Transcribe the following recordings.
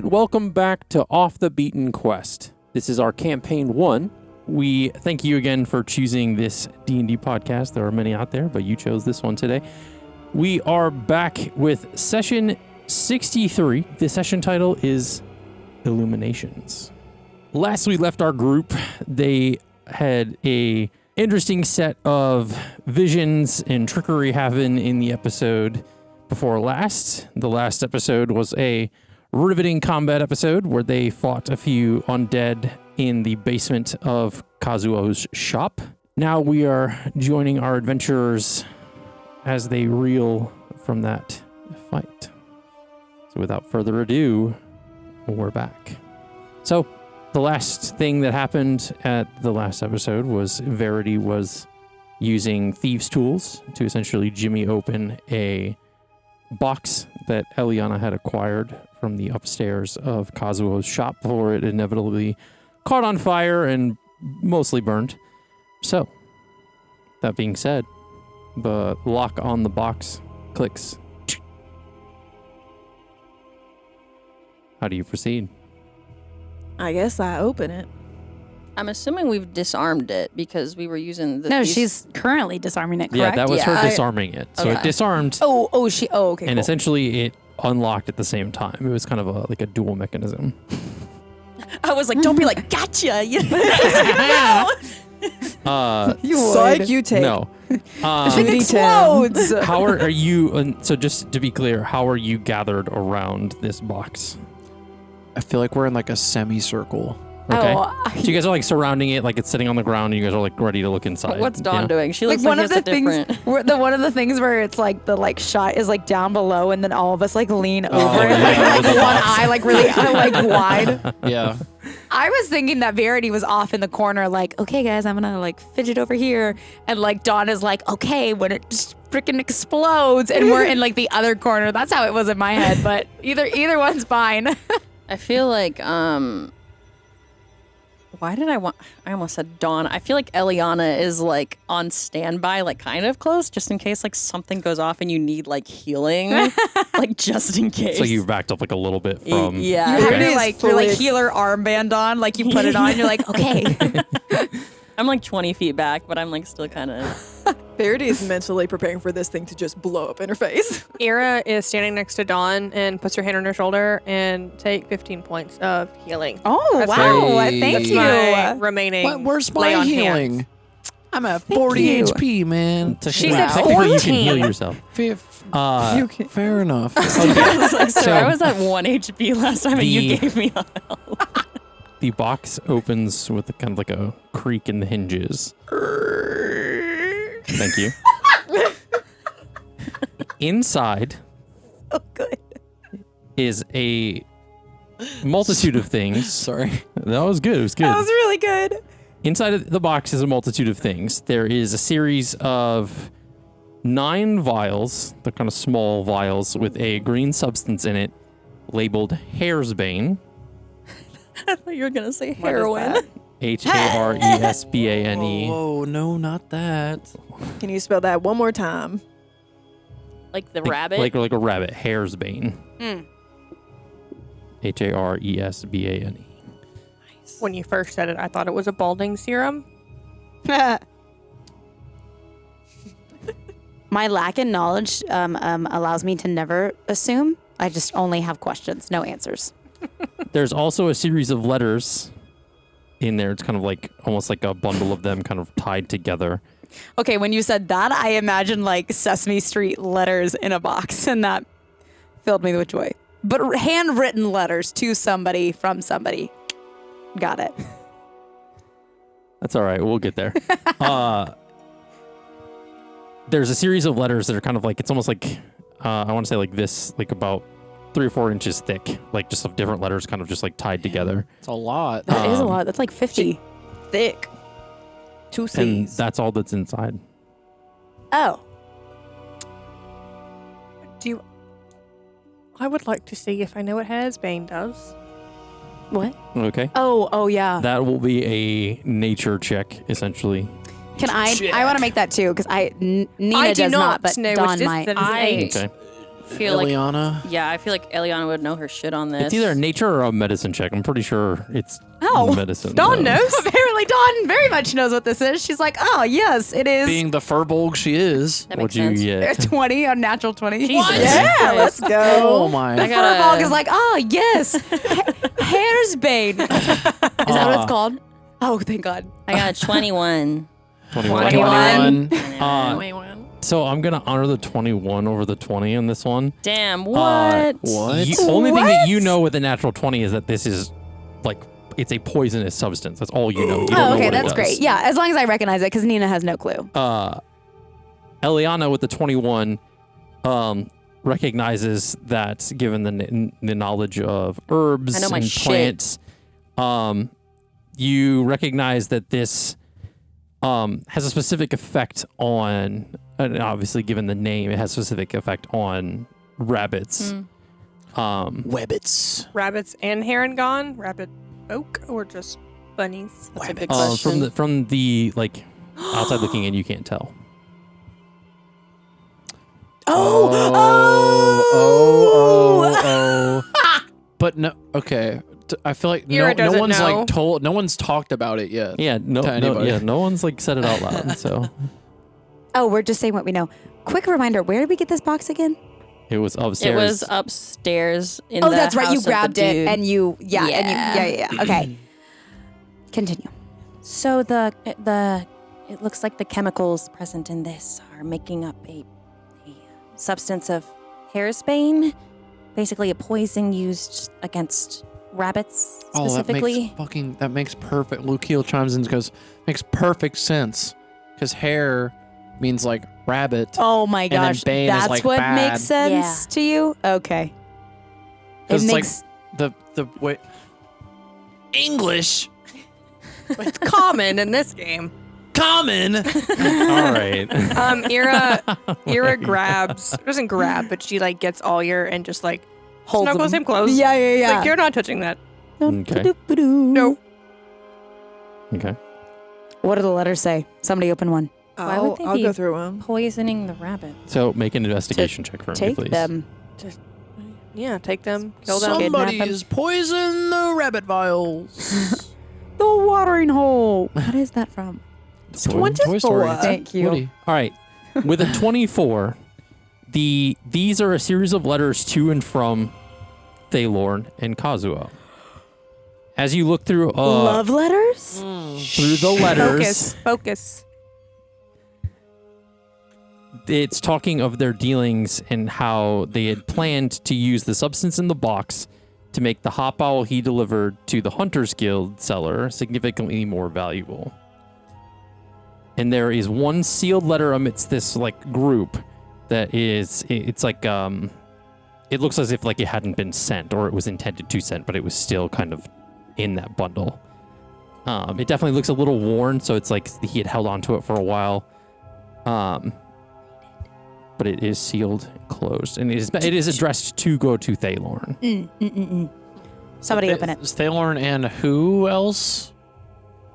right, welcome back to Off the Beaten Quest. This is our campaign 1. We thank you again for choosing this D&D podcast. There are many out there, but you chose this one today. We are back with session 63. The session title is Illuminations. Last we left our group, they had a interesting set of visions and trickery happen in the episode before last. The last episode was a riveting combat episode where they fought a few undead in the basement of Kazuo's shop. Now we are joining our adventurers as they reel from that fight. So without further ado, we're back. So the last thing that happened at the last episode was Verity was using thieves' tools to essentially jimmy open a box that Elliana had acquired from the upstairs of Kazuo's shop before it inevitably caught on fire and mostly burned. So, that being said, the lock on the box clicks. How do you proceed? I guess I open it. I'm assuming we've disarmed it because we were using the... No, she's currently disarming it, correct? Yeah, that was her disarming it. So it disarmed. Okay. And essentially it unlocked at the same time. It was kind of like a dual mechanism. I was like, don't be like, gotcha! You Psych, you take. No. It explodes. How are you... so just to be clear, how are you gathered around this box? I feel like we're in like a semicircle. Okay. So you guys are like surrounding it, like it's sitting on the ground, and you guys are like ready to look inside. What's Dawn doing? She looks like one like of the things. different. One of the things where it's like the like shot is like down below, and then all of us like lean over, and yeah, like one eye like really like wide. Yeah. I was thinking that Verity was off in the corner, like, okay, guys, I'm gonna like fidget over here, and like Dawn is like, okay, when it just freaking explodes, and we're in like the other corner. That's how it was in my head, but either one's fine. I feel like, why did I almost said Dawn. I feel like Elliana is like on standby, like kind of close, just in case like something goes off and you need like healing, like just in case. So you backed up like a little bit from... Yeah. You have Okay. your like healer armband on, like you put it on, you're like, okay. I'm like 20 feet back, but I'm like still kind of... Verity is mentally preparing for this thing to just blow up in her face. Ira is standing next to Dawn and puts her hand on her shoulder and take 15 points of healing. Oh, That's wow. my- Thank That's you. my remaining. Where's lay my on healing? hands. I'm at 40 you. HP, man. She said Technically, you can 14. heal yourself. Fair enough. I was like, sir, So- I was at 1 HP last time and you gave me a health. The box opens with kind of like a creak in the hinges. Thank you. Inside is a multitude of things. Sorry. That was good. It was good. That was really good. Inside of the box is a multitude of things. There is a series of 9 vials, they're kind of small vials, with a green substance in it labeled Haresbane. I thought you were going to say heroin. Haresbane. Oh, no, not that. Can you spell that one more time? Like the rabbit? Like a rabbit. Haresbane. Mm. Haresbane. When you first said it, I thought it was a balding serum. My lack in knowledge allows me to never assume. I just only have questions, no answers. There's also a series of letters in there. It's kind of like almost like a bundle of them kind of tied together. Okay, when you said that, I imagined like Sesame Street letters in a box, and that filled me with joy. But handwritten letters to somebody from somebody. Got it. That's all right. We'll get there. There's a series of letters that are kind of like, it's almost like, I want to say like this, like about 3 or 4 inches thick, like just of different letters kind of just like tied together. It's a lot. That is a lot. That's like 50. Thick. 2 C's. And that's all that's inside. Oh. I would like to see if I know what Haresbane does. What? Okay. Oh, yeah. That will be a nature check, essentially. Can I want to make that too, because Nina I do does not, but know Dawn which might. distance is 8. Okay. feel like Illiana. I feel like Elliana would know her shit on this. It's either a nature or a medicine check. I'm pretty sure it's Oh, medicine. Dawn though. knows. Apparently, Dawn very much knows what this is. She's like, oh, yes, it is. Being the furbolg she is. That makes What'd you sense. get? 20, a natural 20. Jesus Yeah, Christ. let's Oh go. my. The I gotta- furball is like, oh, yes, hair's bane. Is that what it's called? Oh, thank God. I got a 21. 21. 21. So I'm gonna honor the 21 over the 20 on this one. Damn, what? What? The only thing that you know with the natural 20 is that this is like it's a poisonous substance. That's all you know. You don't know Oh, okay, what it that's does. great. Yeah, as long as I recognize it, because Nina has no clue. Elliana with the 21 recognizes that given the knowledge of herbs I know my and shit. plants, you recognize that this has a specific effect on, and obviously given the name, it has a specific effect on rabbits. Webbits. Rabbits and heron gone? Rabbit oak or just bunnies? That's a good Rabbits. question. From the like outside looking in, you can't tell. Oh. But no. Okay. I feel like Ira no doesn't one's know. like told. No one's talked about it yet. Yeah, To anybody. no one's like said it out loud. So Oh, we're just saying what we know. Quick reminder, where did we get this box again? it was It upstairs. was upstairs in Oh, the that's right. You house of the grabbed it dude. and you, Yeah. yeah. Okay. Continue. So it looks like the chemicals present in this are making up a substance of haresbane, basically a poison used against rabbits specifically. That makes perfect. Lukiel chimes in and goes, makes perfect sense. Because hare means like rabbit. Oh my then gosh, bane is, that's like, what bad. makes sense to you? Okay. It 'Cause it's makes like the way English It's common in this game. common. All right. Ira grabs, doesn't grab, but she like gets Alyer and just like holds snuggles them. him close. Yeah. It's like, you're not touching that. Okay. No. Okay. What do the letters say? Somebody open one. Why would they I'll be go through them. poisoning the rabbit? So make an investigation check for me, Take please. them. Yeah, take them, kill them. Somebody's poisoned the rabbit vials. The watering hole. What is that from? Toy Story. Thank you. Woody. All right. With a 24, these are a series of letters to and from Thaylorn and Kazuo. As you look through Love letters? through the letters, Focus. it's talking of their dealings and how they had planned to use the substance in the box to make the hop owl he delivered to the Hunters Guild seller significantly more valuable. And there is one sealed letter amidst this like group that is, it's like, it looks as if like it hadn't been sent or it was intended to send, but it was still kind of in that bundle. It definitely looks a little worn, so it's like he had held onto it for a while. But it is sealed and closed, and it is addressed to go to Thaylorn. Somebody open it. Thaylorn and who else?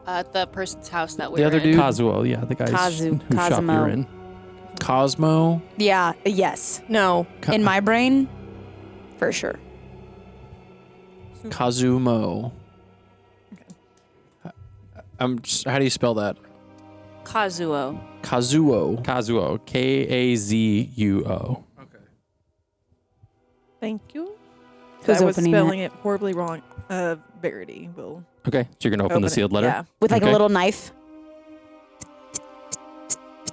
The person's house that The other dude? Kazuo, yeah, the guys whose shop Cosmo. you're in. Cosmo. Yeah, yes. No. In my brain, for sure. Kazumo. How do you spell that? Kazuo. Kazuo. Kazuo, Kazuo. Thank you. Who's I was opening spelling it horribly wrong. Verity will Okay, so you're gonna open the it. sealed letter. Yeah, With like Okay. a little knife.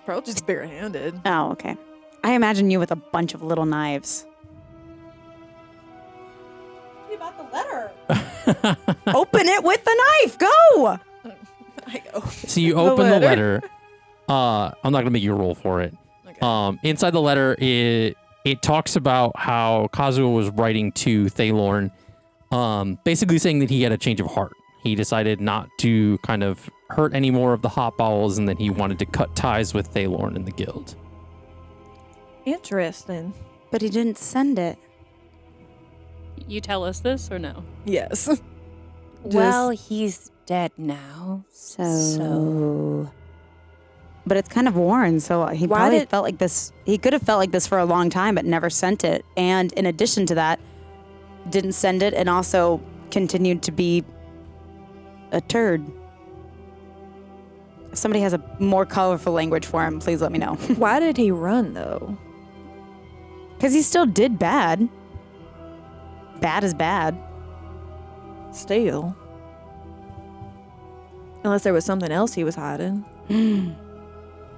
probably just barehanded. Oh, okay. I imagine you with a bunch of little knives. About the letter. Open it with the knife. Go. I go. So you open the letter. I'm not gonna make you roll for it. Okay. Inside the letter, it talks about how Kazuo was writing to Thaylorn, basically saying that he had a change of heart. He decided not to kind of hurt any more of the hop owls, and that he wanted to cut ties with Thaylorn and the guild. Interesting. But he didn't send it. You tell us this or no? Yes. Well, he's dead now. So but it's kind of worn. So he Why probably did- felt like this. He could have felt like this for a long time, but never sent it. And in addition to that, didn't send it and also continued to be a turd. If somebody has a more colorful language for him, please let me know. Why did he run though? Because he still did bad. Bad is bad. Still. Unless there was something else he was hiding.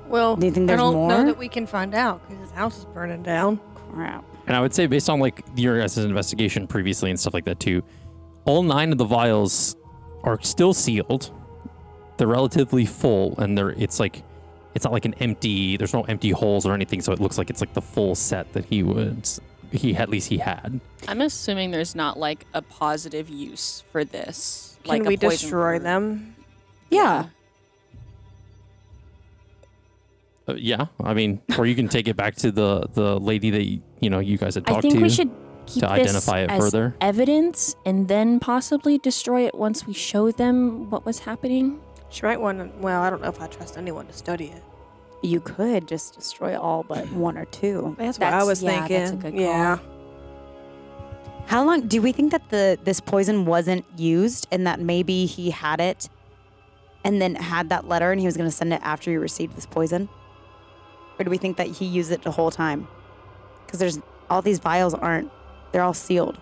Well, Do you think I there's don't more? know that we can find out because his house is burning down. Crap. And I would say, based on like your guys' investigation previously and stuff like that too, all 9 of the vials are still sealed. They're relatively full, and it's not like an empty. There's no empty holes or anything, so it looks like it's like the full set that he had. I'm assuming there's not like a positive use for this. Can like a we poison destroy fruit. them? Yeah. Yeah, I mean, or you can take it back to the lady that you guys had I talked think to. we should keep to this identify it as further. evidence and then possibly destroy it once we show them what was happening. She might want to. Well, I don't know if I trust anyone to study it. You could just destroy all but 1 or 2. That's what I was thinking. That's a good call. Yeah. How long do we think that this poison wasn't used and that maybe he had it and then had that letter and he was going to send it after he received this poison? Or do we think that he used it the whole time? Because there's all these vials they're all sealed.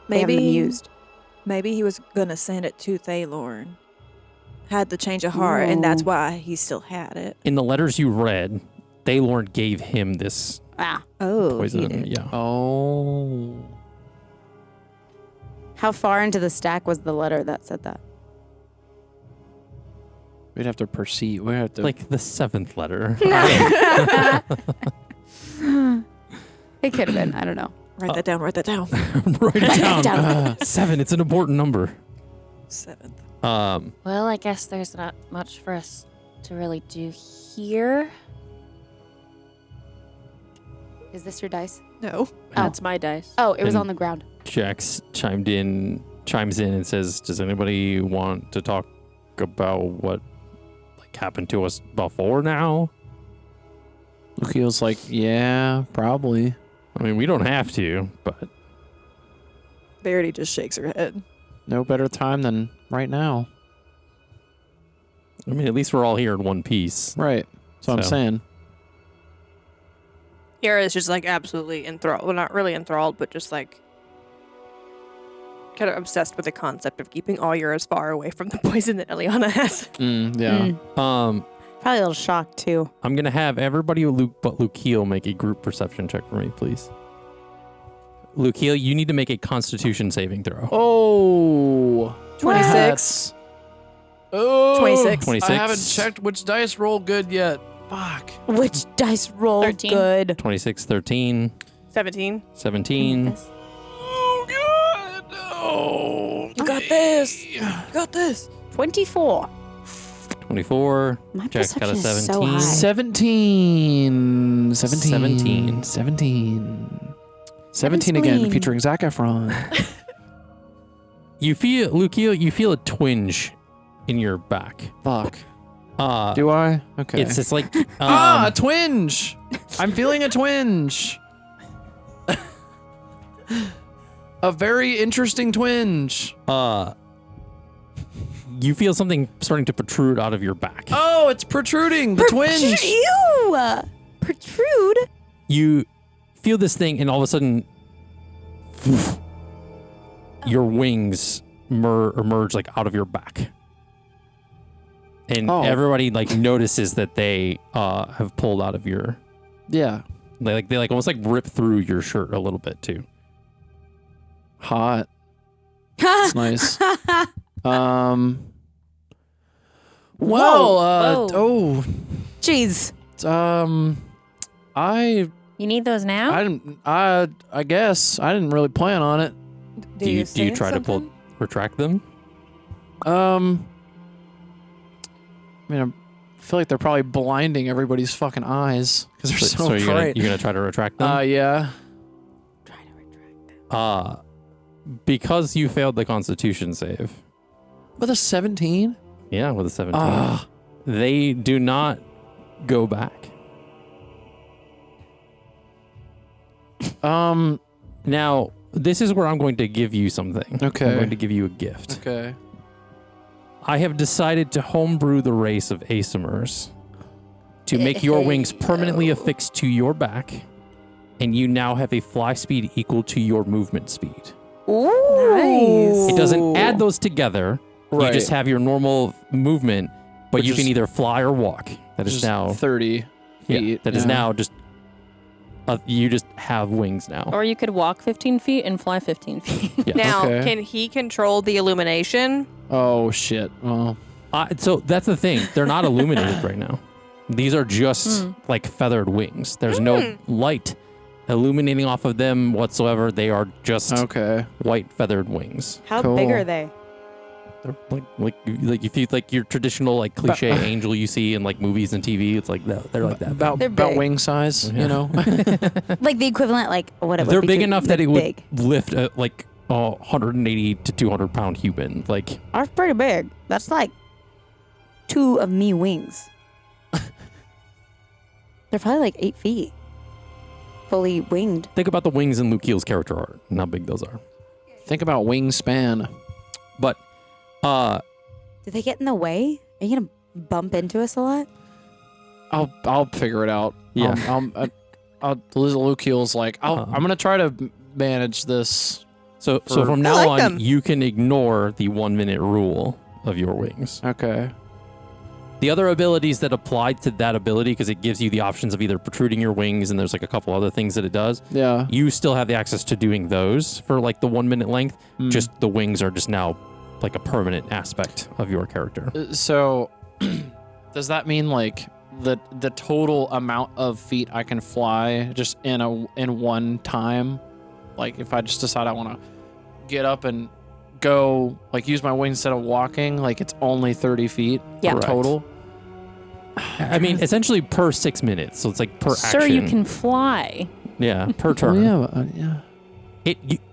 They haven't been used. Maybe he was gonna send it to Thaylorn. Had the change of heart, and that's Ooh. why he still had it. In the letters you read, Thaylorn gave him this Ah. Oh, poison. Yeah. Oh. How far into the stack was the letter that said that? We'd have to proceed. We have to. Like the 7th letter. It could have been. I don't know. Write that down. Write that down. Write it down. 7. It's an important number. 7th. Well, I guess there's not much for us to really do here. Is this your dice? No. That's my dice. Oh, it was And- on the ground. Jax chimes in and says, "Does anybody want to talk about what happened to us before now?" Lukeel's like, yeah, probably. I mean, we don't have to, but Verity just shakes her head. No better time than right now. I mean, at least we're all here in one piece. Right. So I'm So. saying. Yara is just like absolutely enthralled. Well, not really enthralled, but just like kind of obsessed with the concept of keeping all Yaras far away from the poison that Elliana has. Yeah. Probably a little shocked too. I'm gonna have everybody but Lukeil make a group perception check for me, please. Lukeil, you need to make a Constitution saving throw. Oh. 26. That's- Oh. 26. 26. I haven't checked which dice roll good yet. Fuck. Which dice rolled 13. good? 26, 13, 17. 17. Oh, God. Oh. You got this. You got this. 24. 24. My Jack's got a perception is so 17. high. 17. 17. 17. 17 again, spleen. featuring Zac Efron. You feel, Lukeil, you feel a twinge in your back. Fuck. Uh, Do I? Okay. it's like a twinge. I'm feeling a twinge. A very interesting twinge. you feel something starting to protrude out of your back. Oh, it's protruding. The twinge. Ew! Protrude? You feel this thing, and all of a sudden, your wings emerge like out of your back, and Oh. everybody like notices that they have pulled out of your. Yeah. They almost like rip through your shirt a little bit too. Hot. It's nice. Well, Whoa. oh, Jeez. I You need those now? I guess I didn't really plan on it. Do you try to retract them? I mean, I feel like they're probably blinding everybody's fucking eyes because they're so you're bright. gonna try to retract them? Yeah. Because you failed the Constitution save. With a 17? Yeah, with a 17. Ah. They do not go back. Now, this is where I'm going to give you something. Okay. I'm going to give you a gift. Okay. I have decided to homebrew the race of Asimers to make your wings permanently affixed to your back, and you now have a fly speed equal to your movement speed. Nice. It doesn't add those together. Right. You just have your normal movement, but Which you is- can either fly or walk. That is Just now 30 feet. Yeah, that is now just you just have wings now. Or you could walk 15 feet and fly 15 feet. Yeah. Now, Okay. can he control the illumination? Oh, shit. Well, So that's the thing. They're not illuminated right now. These are just like feathered wings. There's no light illuminating off of them whatsoever. They are just okay. white feathered wings. How Cool. big are they? They're like if you like your traditional like cliche angel you see in like movies and TV. It's like that. They're like that. About They're big. wing size, Yeah. you know? Like the equivalent, like what? They're big enough that it would big. lift like 180 to 200 pound human. Like That's pretty big. That's like 2 of me wings. They're probably like 8 feet, fully winged. think about the wings in Luke Keel's character art and how big those are. Think about wingspan. But Do they get in the way? Are you gonna bump into us a lot? I'll figure it out. Yeah. Luke Keel's like, Uh-huh. I'm going to try to manage this. So For- from I now like on, them. you can ignore the 1 minute rule of your wings. Okay. The other abilities that apply to that ability, because it gives you the options of either protruding your wings and there's like a couple other things that it does, Yeah. you still have the access to doing those for like the 1 minute length. Mm. Just the wings are just now like a permanent aspect of your character. So, does that mean like the total amount of feet I can fly just in one time? Like if I just decide I want to get up and go, like use my wings instead of walking, like it's only 30 feet Yeah. total. I mean, essentially per 6 minutes. So it's like per Sir, action. you can fly. Yeah, per turn. Yeah.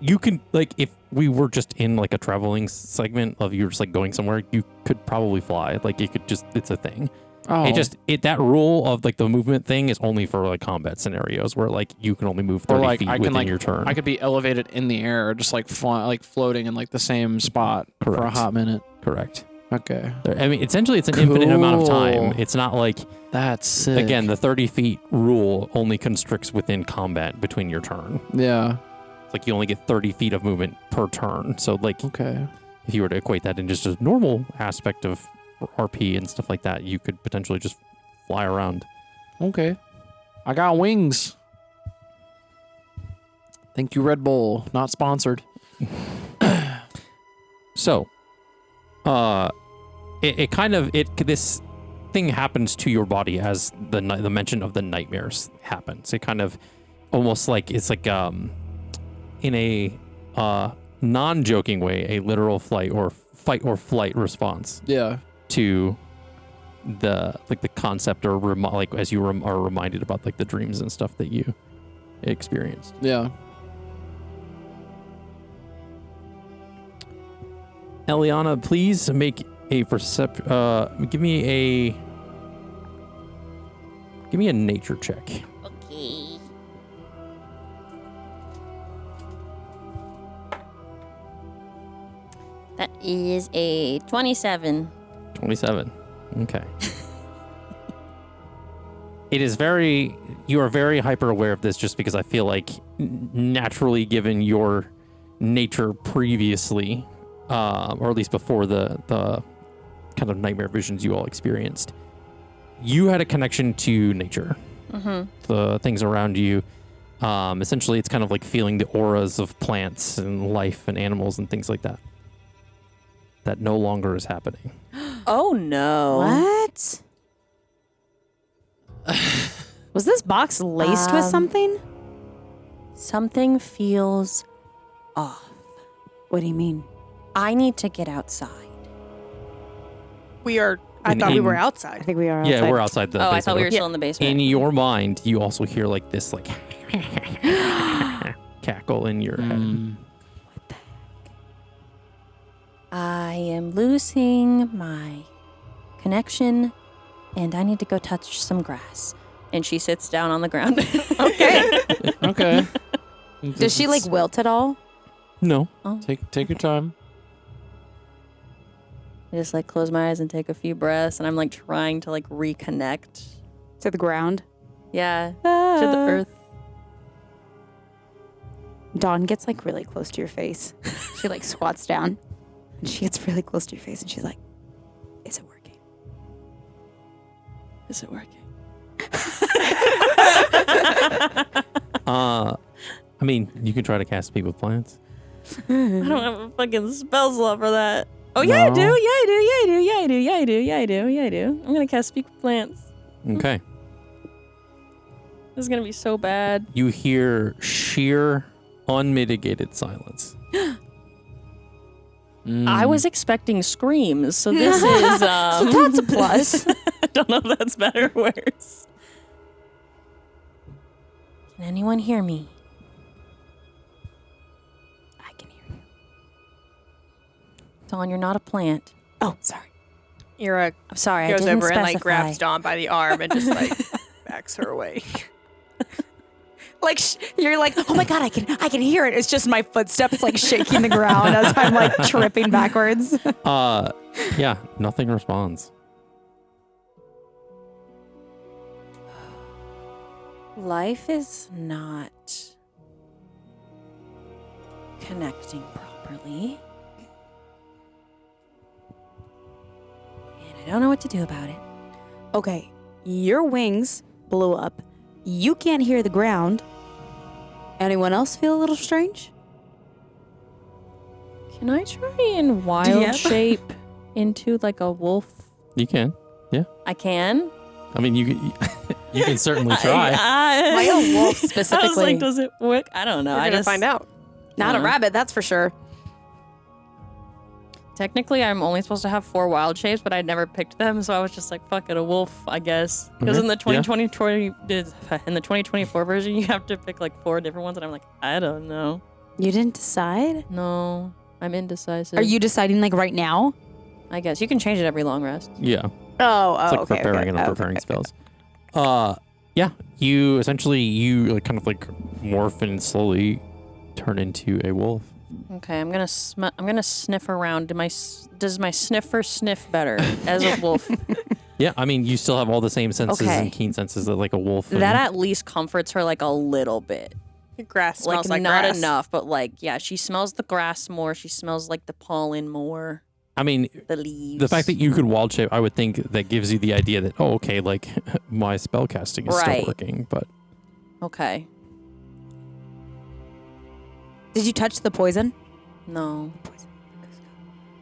You can, like, if we were just in like a traveling segment of you just like going somewhere, you could probably fly. Like it could just, it's a thing. Oh, That rule of like the movement thing is only for like combat scenarios where like you can only move 30 or like feet I within can like your turn. I could be elevated in the air, just like floating in like the same spot for a Correct. hot minute. Correct. Okay, I mean, essentially it's an infinite amount of time. Cool. It's not like, that's sick. again, the 30 feet rule only constricts within combat between your turn. Yeah. It's like you only get 30 feet of movement per turn. So like Okay. if you were to equate that in just a normal aspect of RP and stuff like that, you could potentially just fly around. Okay. I got wings. Thank you, Red Bull. Not sponsored. So, this thing happens to your body as the mention of the nightmares happens. It kind of almost like it's like in a non-joking way, a literal fight or flight response Yeah. to the concept or like as you are reminded about like the dreams and stuff that you experienced. Yeah. Elliana, please make a give me a nature check. Okay. That is a 27. 27. Okay. You are very hyper aware of this just because I feel like naturally given your nature previously, or at least before the kind of nightmare visions you all experienced, you had a connection to nature, the things around you. Essentially, it's kind of like feeling the auras of plants and life and animals and things like that. That no longer is happening. Oh no. What? Was this box laced with something? Something feels off. What do you mean? I need to get outside. We are. I thought we were outside. I think we are outside. Yeah, we're outside the Oh, I basement. thought we were still in the basement. In your mind, you also hear like this like cackle in your head. I am losing my connection and I need to go touch some grass. And she sits down on the ground. Okay. Okay. Does she like wilt at all? No. Take your time. I just like close my eyes and take a few breaths, and I'm like trying to like reconnect. To the ground? Yeah, to the earth. Dawn gets like really close to your face. She like squats down and she gets really close to your face and she's like, is it working? Is it working? I mean, you can try to cast Speak with Plants. I don't have a fucking spell slot for that. Oh yeah, I do. Yeah, No. I do. Yeah, I do. Yeah, I do. Yeah, I do. Yeah, I do. Yeah, I do. I'm gonna cast Speak with Plants. Okay. This is gonna be so bad. You hear sheer, unmitigated silence. I was expecting screams, so this is. So that's a plus. I don't know if that's better or worse. Can anyone hear me? I can hear you. Dawn, you're not a plant. Oh, sorry. Ira I'm sorry, I goes didn't over and like specify. grabs Dawn by the arm and just like backs her away. Like you're like, oh my god, I can hear it. It's just my footsteps like shaking the ground as I'm like tripping backwards. Yeah, nothing responds. Life is not connecting properly. And I don't know what to do about it. Okay, your wings blew up. You can't hear the ground. Anyone else feel a little strange? Can I try and wild shape into like a wolf? You can. Yeah. I can. I mean, you can certainly try. Why a wolf specifically? I was like, does it work? I don't know. We're gonna find out. Not a rabbit, that's for sure. Technically, I'm only supposed to have 4 wild shapes, but I'd never picked them, so I was just like, "Fuck it, a wolf, I guess." Because in the 2024 version, you have to pick like 4 different ones, and I'm like, I don't know. You didn't decide? No, I'm indecisive. Are you deciding like right now? I guess you can change it every long rest. Yeah. Oh, It's like okay. preparing and unpreparing spells. Yeah. You essentially like kind of like morph and slowly turn into a wolf. Okay, I'm gonna sniff around. Does my sniffer sniff better as a wolf? Yeah, I mean, you still have all the same senses Okay. and keen senses that like a wolf. And, That at least comforts her like a little bit. Grass smells like not grass. enough, but like yeah, she smells the grass more. She smells like the pollen more. I mean, The leaves. the fact that you could wild shape, I would think that gives you the idea that okay, like my spell casting is Right. still working, but Okay. Did you touch the poison? No.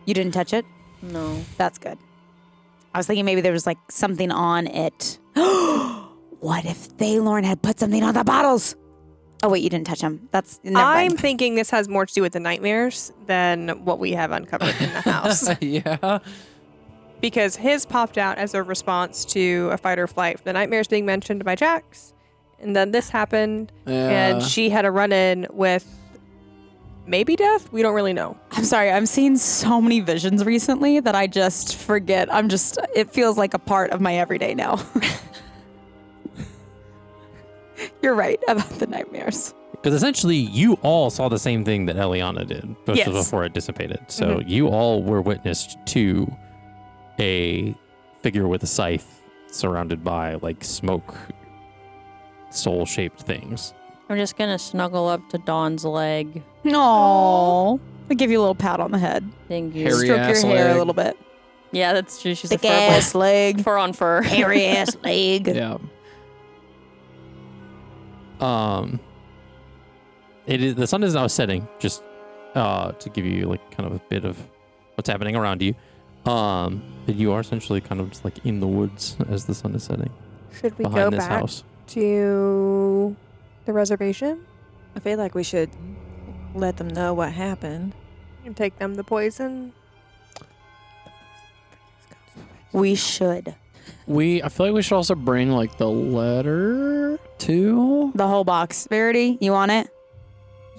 You didn't touch it? No. That's good. I was thinking maybe there was like something on it. What if Thaylorn had put something on the bottles? Oh wait, you didn't touch them. That's never I'm mind. thinking this has more to do with the nightmares than what we have uncovered in the house. Yeah. Because his popped out as a response to a fight or flight from the nightmares being mentioned by Jax. And then this happened, and she had a run-in with maybe death? We don't really know. I'm sorry. I'm seeing so many visions recently that I just forget. It feels like a part of my everyday now. You're right about the nightmares. because essentially you all saw the same thing that Elliana did before it dissipated. So you all were witness to a figure with a scythe surrounded by like smoke soul-shaped things. I'm just gonna snuggle up to Dawn's leg. No. I give you a little pat on the head. Thank you. Hairy Stroke your ass hair leg. a little bit. Yeah, that's true. She's Thick a fur ass leg. fur on fur. Hairy ass leg. Yeah. The sun is now setting, just to give you like kind of a bit of what's happening around you. But you are essentially kind of just like in the woods as the sun is setting Should we go behind this back house. to the reservation I feel like we should let them know what happened. and take them the poison? We should. I feel like we should also bring like the letter too. The whole box. Verity, you want it?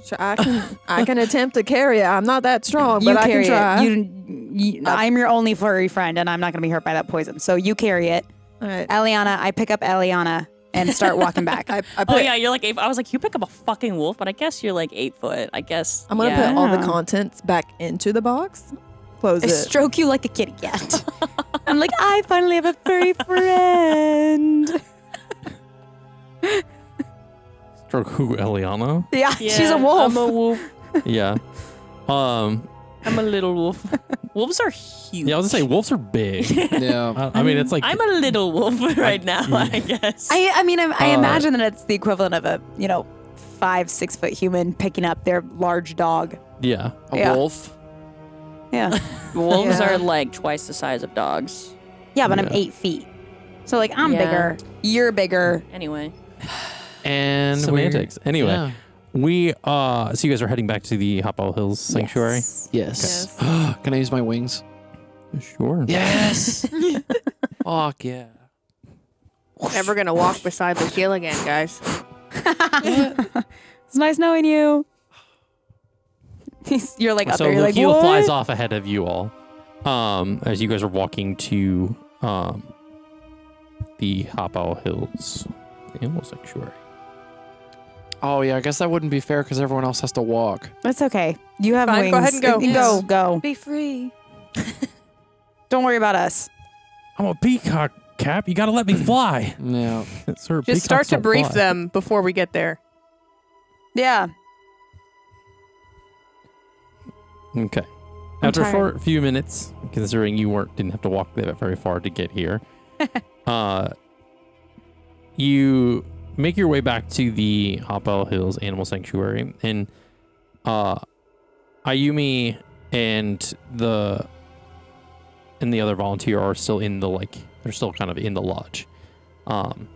So I can attempt to carry it. I'm not that strong, You but I carry can try. it. I'm your only furry friend, and I'm not going to be hurt by that poison. So you carry it. All right. Elliana, I pick up Elliana and start walking back. I Oh put, yeah, you're like 8. I was like, you pick up a fucking wolf, but I guess you're like 8 foot. I guess. I'm gonna yeah. put all the Yeah. contents back into the box. Close I it. stroke you like a kitty cat. I'm like, I finally have a furry friend. Stroke who, Elliana? Yeah, she's a Yeah, wolf. I'm a wolf. Yeah. I'm a little wolf. Wolves are huge. Yeah, I was gonna say wolves are big. Yeah. I mean, it's like I'm a little wolf right now, I guess. I imagine that it's the equivalent of a 5-6 foot human picking up their large dog. yeah. A Yeah. wolf. Yeah, Wolves Yeah. are like twice the size of dogs. yeah, but I'm Yeah. 8 feet, so like I'm Yeah. bigger. You're bigger. Anyway. And Semantics. we're- Anyway, yeah. we so you guys are heading back to the Hoppo Hills Sanctuary. Yes. Can I use my wings? Sure. Yes. Fuck yeah. Never gonna walk beside Lucille again, guys. It's nice knowing you. You're like up So there. You're like, Lucio what? flies off ahead of you all, as you guys are walking to the Hoppo Hills Animal Sanctuary. Oh yeah, I guess that wouldn't be fair because everyone else has to walk. That's okay. You have Fine, wings. go ahead and go. Go, go. Be free. Don't worry about us. I'm a peacock, Cap. You gotta let me fly. Yeah. Sir, Just start peacocks to don't brief fly. them before we get there. Yeah. Okay. I'm After a tired. short few minutes, considering you didn't have to walk that very far to get here, you make your way back to the Hoppo Hills Animal Sanctuary, and Ayumi and the other volunteer are still in the they're still kind of in the lodge, and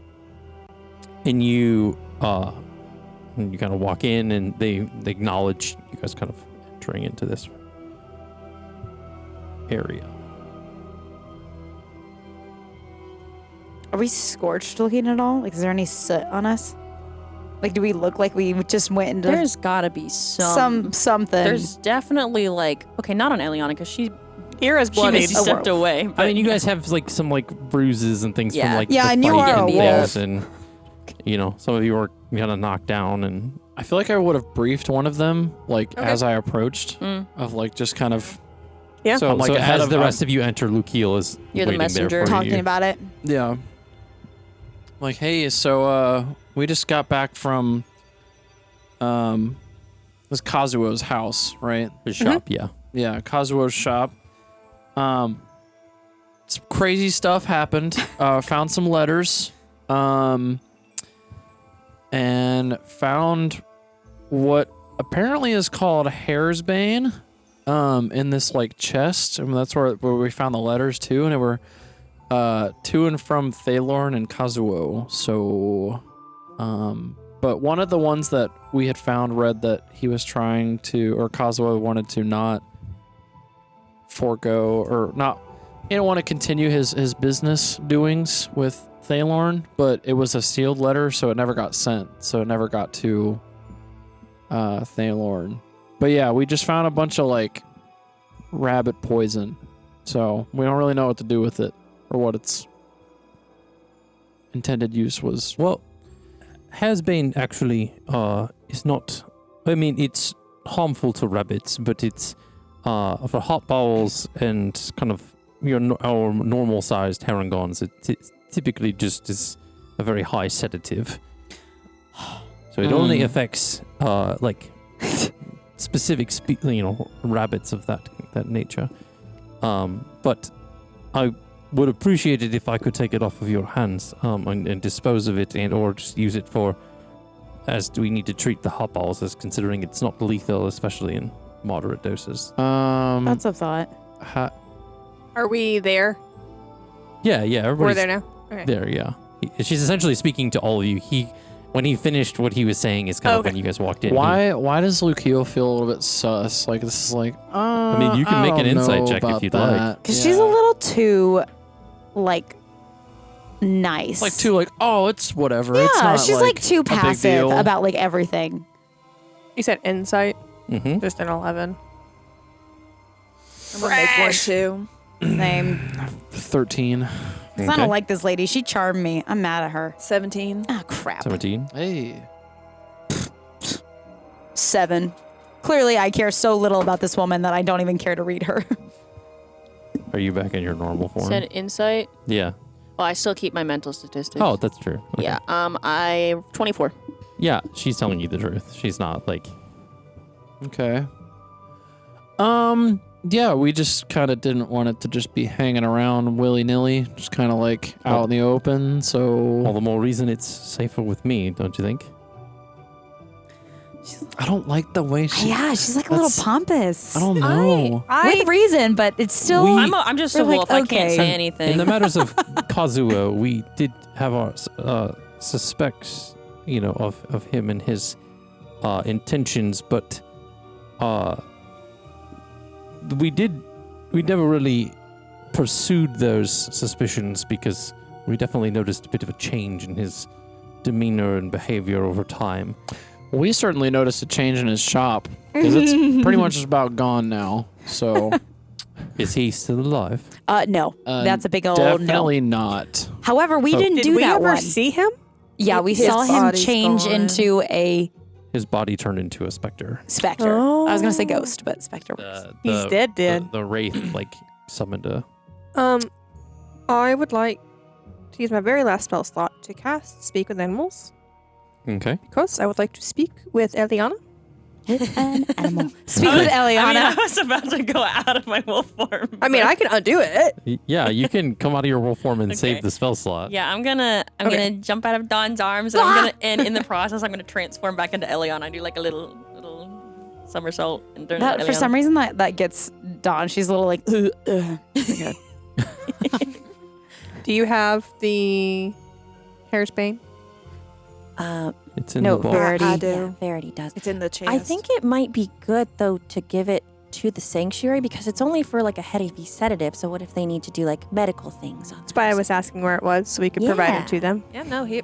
you kind of walk in, and they acknowledge you guys kind of entering into this area. Are we scorched looking at all? Like, is there any soot on us? Like, do we look like we just went into There's gotta be something. something? Definitely okay, not on Elliana because she Ira's she bloodied. missy stepped away. But I mean, you guys have some bruises and things Yeah. from Yeah, the and you fight are and a wolf. things, and some of you were kind of knocked down, and I feel like I would have briefed one of them as I approached, Mm. of just kind of. Yeah. so, I'm, so ahead as the rest of you enter, Lukiel is You're the waiting messenger. there for talking you. about it. Yeah. Like, hey, so we just got back from this Kazuo's house, right? His shop, yeah. Yeah, Kazuo's shop. Some crazy stuff happened. Found some letters. And found what apparently is called Hair's Bane. In this chest. I mean, that's where we found the letters too, and it were to and from Thalorn and Kazuo. So, but one of the ones that we had found read that he was trying to, or Kazuo wanted to not forego or not. He didn't want to continue his business doings with Thalorn, but it was a sealed letter, so it never got sent. So it never got to Thalorn. But yeah, we just found a bunch of rabbit poison. So we don't really know what to do with it or what its intended use was. Well, Hasbane actually is not. I mean, it's harmful to rabbits, but it's for hot bowels and kind of our normal-sized herringons. It typically just is a very high sedative. So it only affects specific rabbits of that nature. But I would appreciate it if I could take it off of your hands and dispose of it, and or just use it as we need to treat the hot balls, as considering it's not lethal, especially in moderate doses. That's a thought. Are we there? Yeah, We're everybody's there now. Okay. there. Yeah, she's essentially speaking to all of you. When he finished what he was saying is kind of Okay. when you guys walked in. Why does Lucio feel a little bit sus? This is I mean, you can make an insight check if you'd like. Because she's a little too, nice. It's whatever. Yeah, it's not, she's too a big passive deal. about everything. You said insight, Mm-hmm. just an 11. I'm gonna make one too. Same. 13. 'Cause I don't like this lady. She charmed me. I'm mad at her. 17. Ah, crap. 17. Hey. 7. Clearly, I care so little about this woman that I don't even care to read her. Are you back in your normal form? Said insight. Yeah. Well, I still keep my mental statistics. Oh, that's true. Okay. Yeah. I 24. Yeah, she's telling you the truth. She's not like. Okay. Yeah, we just kind of didn't want it to just be hanging around willy-nilly, just kind of like out in the open, All so... the more reason it's safer with me, don't you think? I don't like the way she... Yeah, she's like a little That's- pompous. I don't know. With reason, but it's still. I'm just a We're like, wolf. I can't okay. say anything. In the matters of Kazuo, we did have our suspects, of him and his intentions, but we never really pursued those suspicions because we definitely noticed a bit of a change in his demeanor and behavior over time. We certainly noticed a change in his shop, because it's pretty much just about gone now, so... Is he still alive? No. That's a big old Definitely no. not. However, we didn't Did do we that ever one. see him? Yeah, we His saw him body's change gone. into a His body turned into a specter. specter. I was going to say ghost, but specter works. He's dead, dead. The wraith, summoned a... I would like to use my very last spell slot to cast Speak with Animals, Okay. because I would like to speak with Elliana. With an animal. Speak with Elliana. I was about to go out of my wolf form. I mean, I can undo it. Yeah, you can come out of your wolf form and save Okay. the spell slot. Yeah, I'm gonna jump out of Dawn's arms, and in the process, I'm gonna transform back into Elliana. I do like a little somersault and turn into For Elliana. some reason, that gets Dawn. She's a little like, Do you have the Hairsbane? It's in No, the vault. Verity. I do. Yeah, Verity does. It's in the chest. I think it might be good though to give it to the sanctuary because it's only for like a heavy sedative. So what if they need to do like medical things on That's why I was asking where it was, so we could provide Yeah. it to them. Yeah, no, he.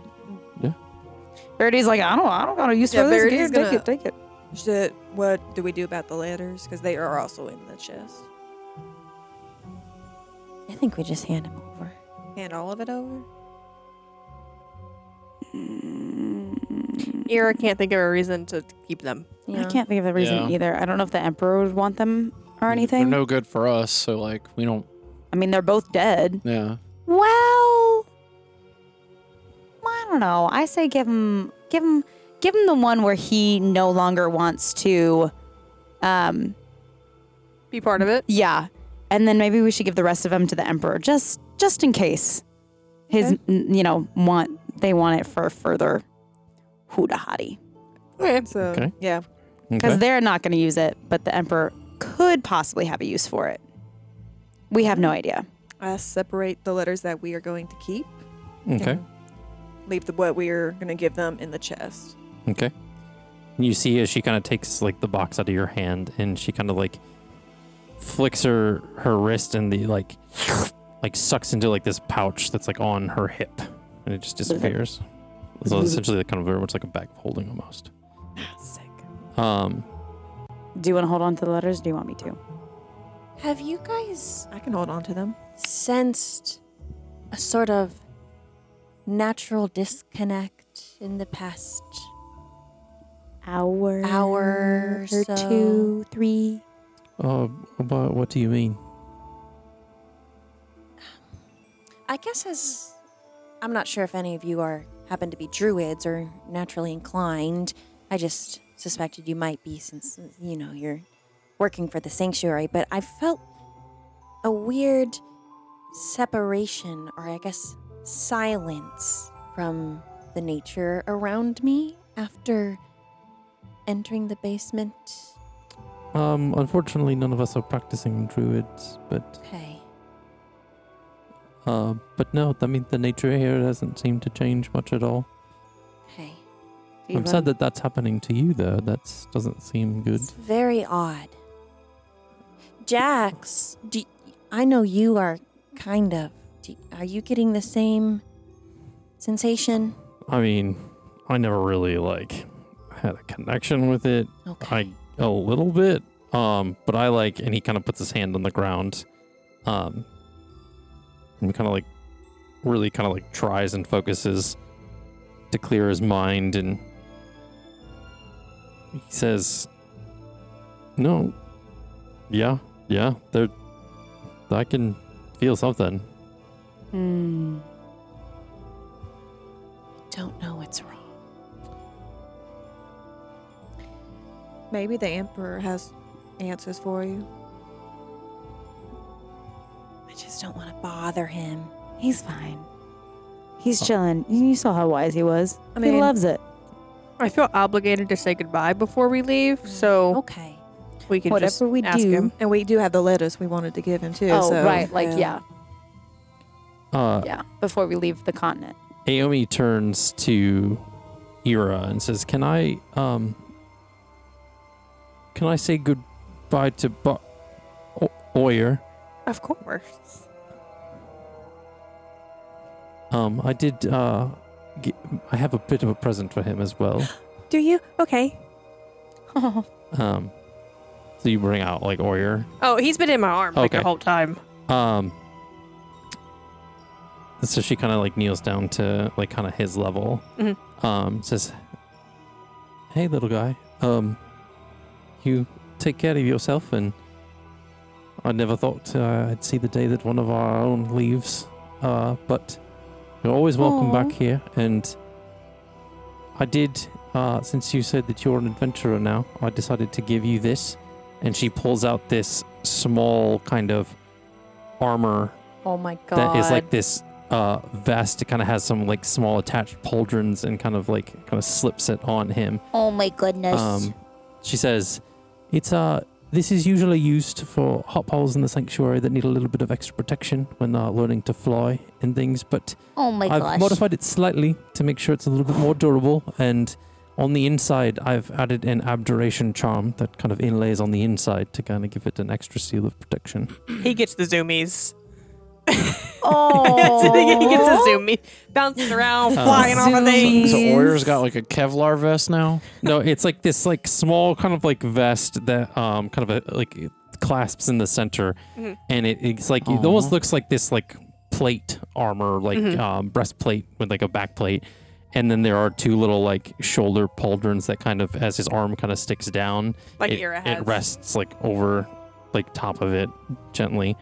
Verity's like, I don't got to use Yeah, for this. Verity's gonna- Take it. What do we do about the letters? Because they are also in the chest. I think we just hand him over. Hand all of it over. Ira can't think of a reason to keep them. Yeah. I can't think of a reason Yeah. either. I don't know if the Emperor would want them or They're anything. no good for us, so we don't... I mean, they're both dead. Yeah. Well, I don't know. I say give him the one where he no longer wants to. Be part of it. Yeah, and then maybe we should give the rest of them to the Emperor, just in case his they want it for further hoodahadi. Okay. So Okay. yeah, Because Okay. they're not going to use it, but the Emperor could possibly have a use for it. We have no idea. I separate the letters that we are going to keep. Okay. and leave what we are going to give them in the chest. Okay. And you see as she kind of takes the box out of your hand and she kind of flicks her wrist and the sucks into this pouch that's on her hip and it just disappears. So essentially kind of very much like a bag of holding almost. Sick. Do you want to hold on to the letters? Do you want me to? Have you guys I can hold on to them. sensed a sort of natural disconnect in the past Hour or or so? 2, 3. What do you mean? I guess I'm not sure if any of you happen to be druids or naturally inclined. I just suspected you might be since, you're working for the sanctuary. But I felt a weird separation, or I guess silence, from the nature around me after entering the basement. Unfortunately, none of us are practicing druids, but Okay. no, the nature here hasn't seemed to change much at all. Okay. I'm sad that that's happening to you, though. That doesn't seem good. It's very odd. Jax, I know you are kind of. Are you getting the same sensation? I mean, I never really had a connection with it. Okay. A little bit. But I and he kind of puts his hand on the ground. And kind of really kind of like tries and focuses to clear his mind, and he says, "No, yeah, there, I can feel something." Don't know what's wrong. Maybe the Emperor has answers for you. I just don't want to bother him. He's fine. He's chilling. You saw how wise he was. I He mean- loves it. I feel obligated to say goodbye before we leave, so Okay. we can Whatever just we ask do. him. And we do have the letters we wanted to give him too. Oh, so, right. Like, yeah. Uh, Yeah. Before we leave the continent. Aomi turns to Ira and says, "Can I say goodbye to Oyer? Of course. I did. I have a bit of a present for him as well. Do you? Okay. So you bring out like Oyer. Oh, he's been in my arm like the Okay. whole time. So she kind of like kneels down to like kind of his level. Says, "Hey, little guy. You take care of yourself, and I never thought I'd see the day that one of our own leaves. But you're always welcome back here. And I did, since you said that you're an adventurer now, I decided to give you this." And she pulls out this small kind of armor Oh my god. that is like this vest. It kind of has some like small attached pauldrons and kind of slips it on him. Oh my goodness. She says, "It's this is usually used for hot poles in the sanctuary that need a little bit of extra protection when learning to fly and things, but Oh my I've gosh. modified it slightly to make sure it's a little bit more durable, and on the inside I've added an abjuration charm that kind of inlays on the inside to kind of give it an extra seal of protection." He gets the zoomies. Oh. He gets the zoomies. Bouncing around, flying off of things. So Oyer's got like a Kevlar vest now. No, it's like this like small kind of like vest that kind of like it clasps in the center, and it's like it almost looks like this like plate armor, like breastplate with like a back plate, and then there are two little like shoulder pauldrons that kind of, as his arm kind of sticks down, Like it, Ira has. it rests like over like top of it gently.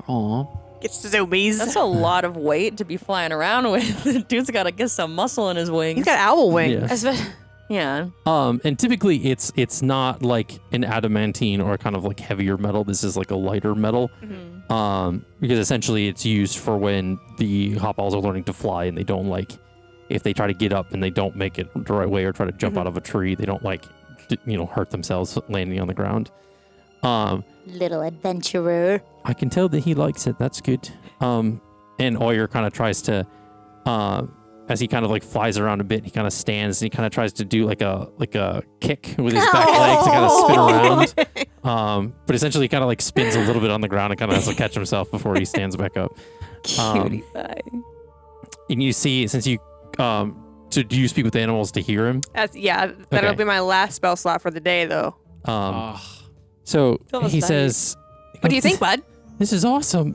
Aw. Gets the zoomies. That's a lot of weight to be flying around with. The dude's got to get some muscle in his wings. He's got owl wings. Yeah. Yeah. And typically it's not like an adamantine or kind of like heavier metal. This is like a lighter metal. Because essentially it's used for when the hop owls are learning to fly, and they don't like, if they try to get up and they don't make it the right way or try to jump out of a tree, they don't like, hurt themselves landing on the ground. Little adventurer. I can tell that he likes it. That's good. And Oyer kind of tries to, as he kind of like flies around a bit, he kind of stands and he kind of tries to do like a kick with his back legs to kind of spin around. But essentially he kind of like spins a little bit on the ground and kind of has to catch himself before he stands back up. Cutie pie. And you see, since you, so do you speak with the animals to hear him? That'll Okay. be my last spell slot for the day, though. So almost he nice. says, What do you think, bud? "This is awesome.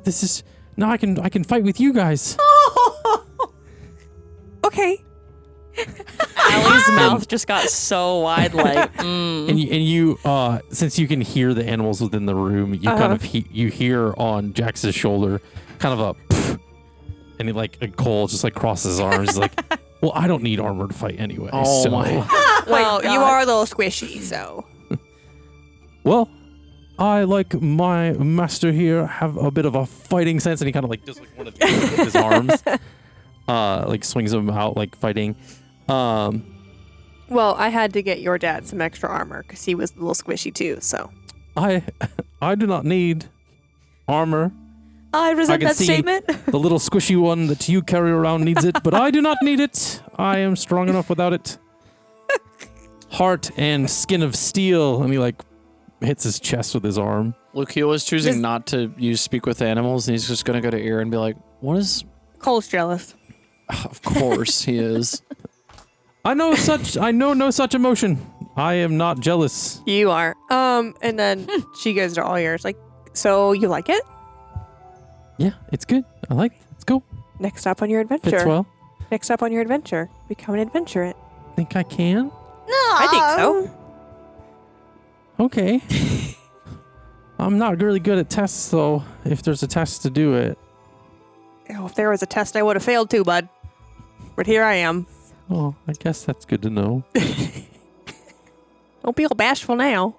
This is, now I can fight with you guys." Okay. Allie's mouth just got so wide, like, And you, since you can hear the animals within the room, you kind of you hear on Jax's shoulder, kind of a, pff, and he like Cole just like crosses his arms, he's like, "Well, I don't need armor to fight anyway." Oh so, my. Well, you are a little squishy, so. well, I like my master here have a bit of a fighting sense, and he kind of like does like one of these with his arms, like swings them out like fighting. Well, I had to get your dad some extra armor because he was a little squishy too, so. I do not need armor. I resent can that see statement. The little squishy one that you carry around needs it, but I do not need it. I am strong enough without it. Heart and skin of steel. And he like hits his chest with his arm. Lucio is choosing not to use speak with animals, and he's just gonna go to Aaron and be like, "What is?" Cole's jealous. Of course he is. I know no such emotion. I am not jealous. You are. And then she goes to all yours, like, so you like it? Yeah, it's good. I like it. It's cool. Next stop on your adventure. Fits well. Next stop on your adventure. Become an adventurer. Think I can? I think so. Okay. I'm not really good at tests, though, if there's a test to do it. Oh, if there was a test, I would have failed too, bud. But here I am. Oh, I guess that's good to know. Don't be all bashful now.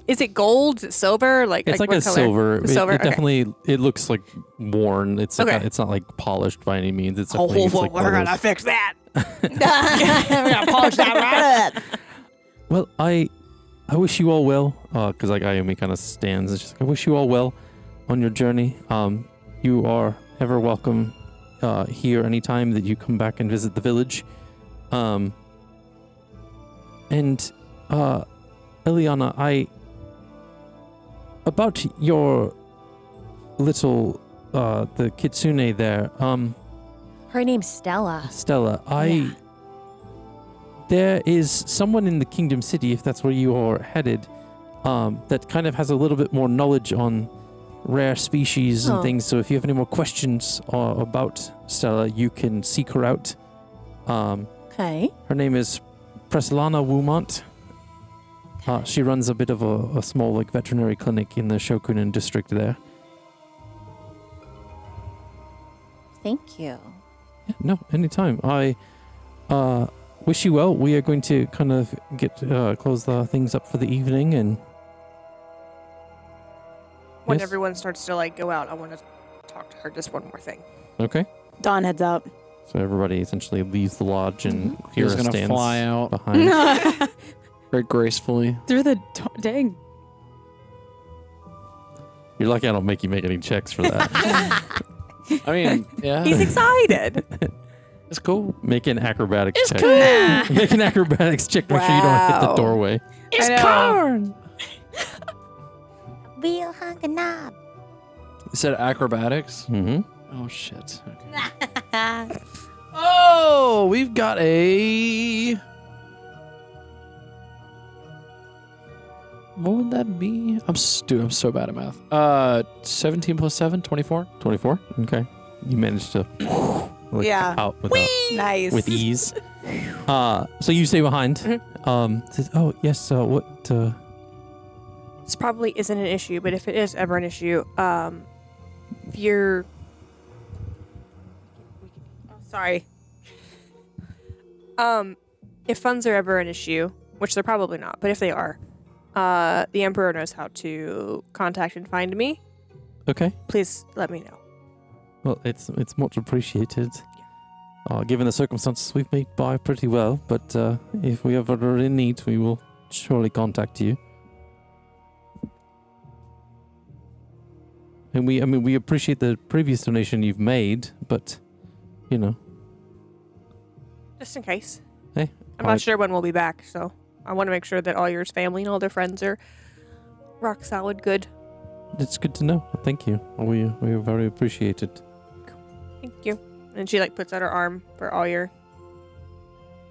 Is it gold? Is it silver? It's like what a color? silver. Silver. It Okay. definitely, it looks like worn. It's Okay. it's not like polished by any means. It's Oh, definitely, it's like we're one of gonna those- fix that. We're gonna polish that right up. Well, I wish you all well, because like Ayumi kind of stands. It's just like, I wish you all well on your journey. You are ever welcome here anytime that you come back and visit the village. And Elliana, about your little the kitsune there, Her name's Stella. Stella, Yeah. there is someone in the Kingdom City, if that's where you are headed, that kind of has a little bit more knowledge on rare species and Oh. things. So if you have any more questions about Stella, you can seek her out. Okay. Her name is Preslana Wumont. She runs a bit of a small like veterinary clinic in the Shokunin district there. Thank you. Yeah, no, anytime. I wish you well. We are going to kind of close the things up for the evening, and When Yes? everyone starts to go out, I want to talk to her just one more thing. okay. Dawn heads out. So everybody essentially leaves the lodge, and He's Kira gonna stands fly out behind. very gracefully. Through the dang. You're lucky I don't make you make any checks for that. I mean, yeah, He's excited. it's cool. Make an acrobatics check. Make an acrobatics check. Make sure you don't hit the Wow. doorway. It's corn. We'll hug a knob. You said acrobatics. Mm-hmm. Oh shit. Okay. Oh, we've got a. What would that be? I'm so bad at math. 17 plus 7, 24. 24. Okay. You managed to Yeah. out Nice. with ease. So you stay behind. Says, oh yes. What? This probably isn't an issue, but if it is ever an issue, if you're... Sorry. If funds are ever an issue, which they're probably not, but if they are, the Emperor knows how to contact and find me. Okay. Please let me know. Well, it's much appreciated. Given the circumstances, we've made by pretty well. But if we ever are in need, we will surely contact you. And we appreciate the previous donation you've made, but Just in case. Hey, I'm not sure when we'll be back, so I want to make sure that all your family and all their friends are rock solid good. it's good to know. Thank you. We are very appreciated. Thank you. And she puts out her arm for all your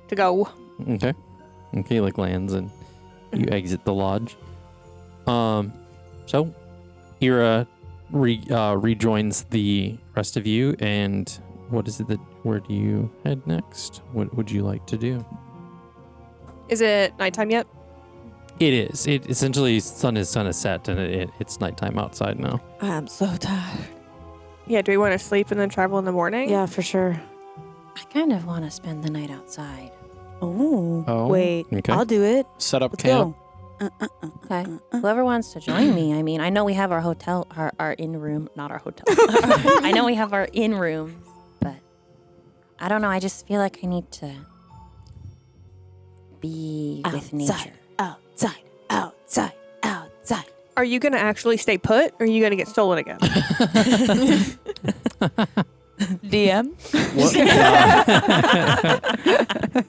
to go. Okay. Okay, lands and you exit the lodge. So Ira rejoins the rest of you, and what is it where do you head next? What would you like to do? Is it nighttime yet? It is. It essentially sun is set, and it's nighttime outside now. I'm so tired. Yeah, do we want to sleep and then travel in the morning? Yeah, for sure. I kind of want to spend the night outside. Oh. Oh. Wait. Okay. I'll do it. Set up Let's camp. go. Okay. Whoever wants to join me. I mean, I know we have our hotel, our in room, not our hotel. I know we have our in rooms, but I don't know. I just feel like I need to be with nature. Outside. Outside. Outside. Are you going to actually stay put, or are you going to get stolen again? DM.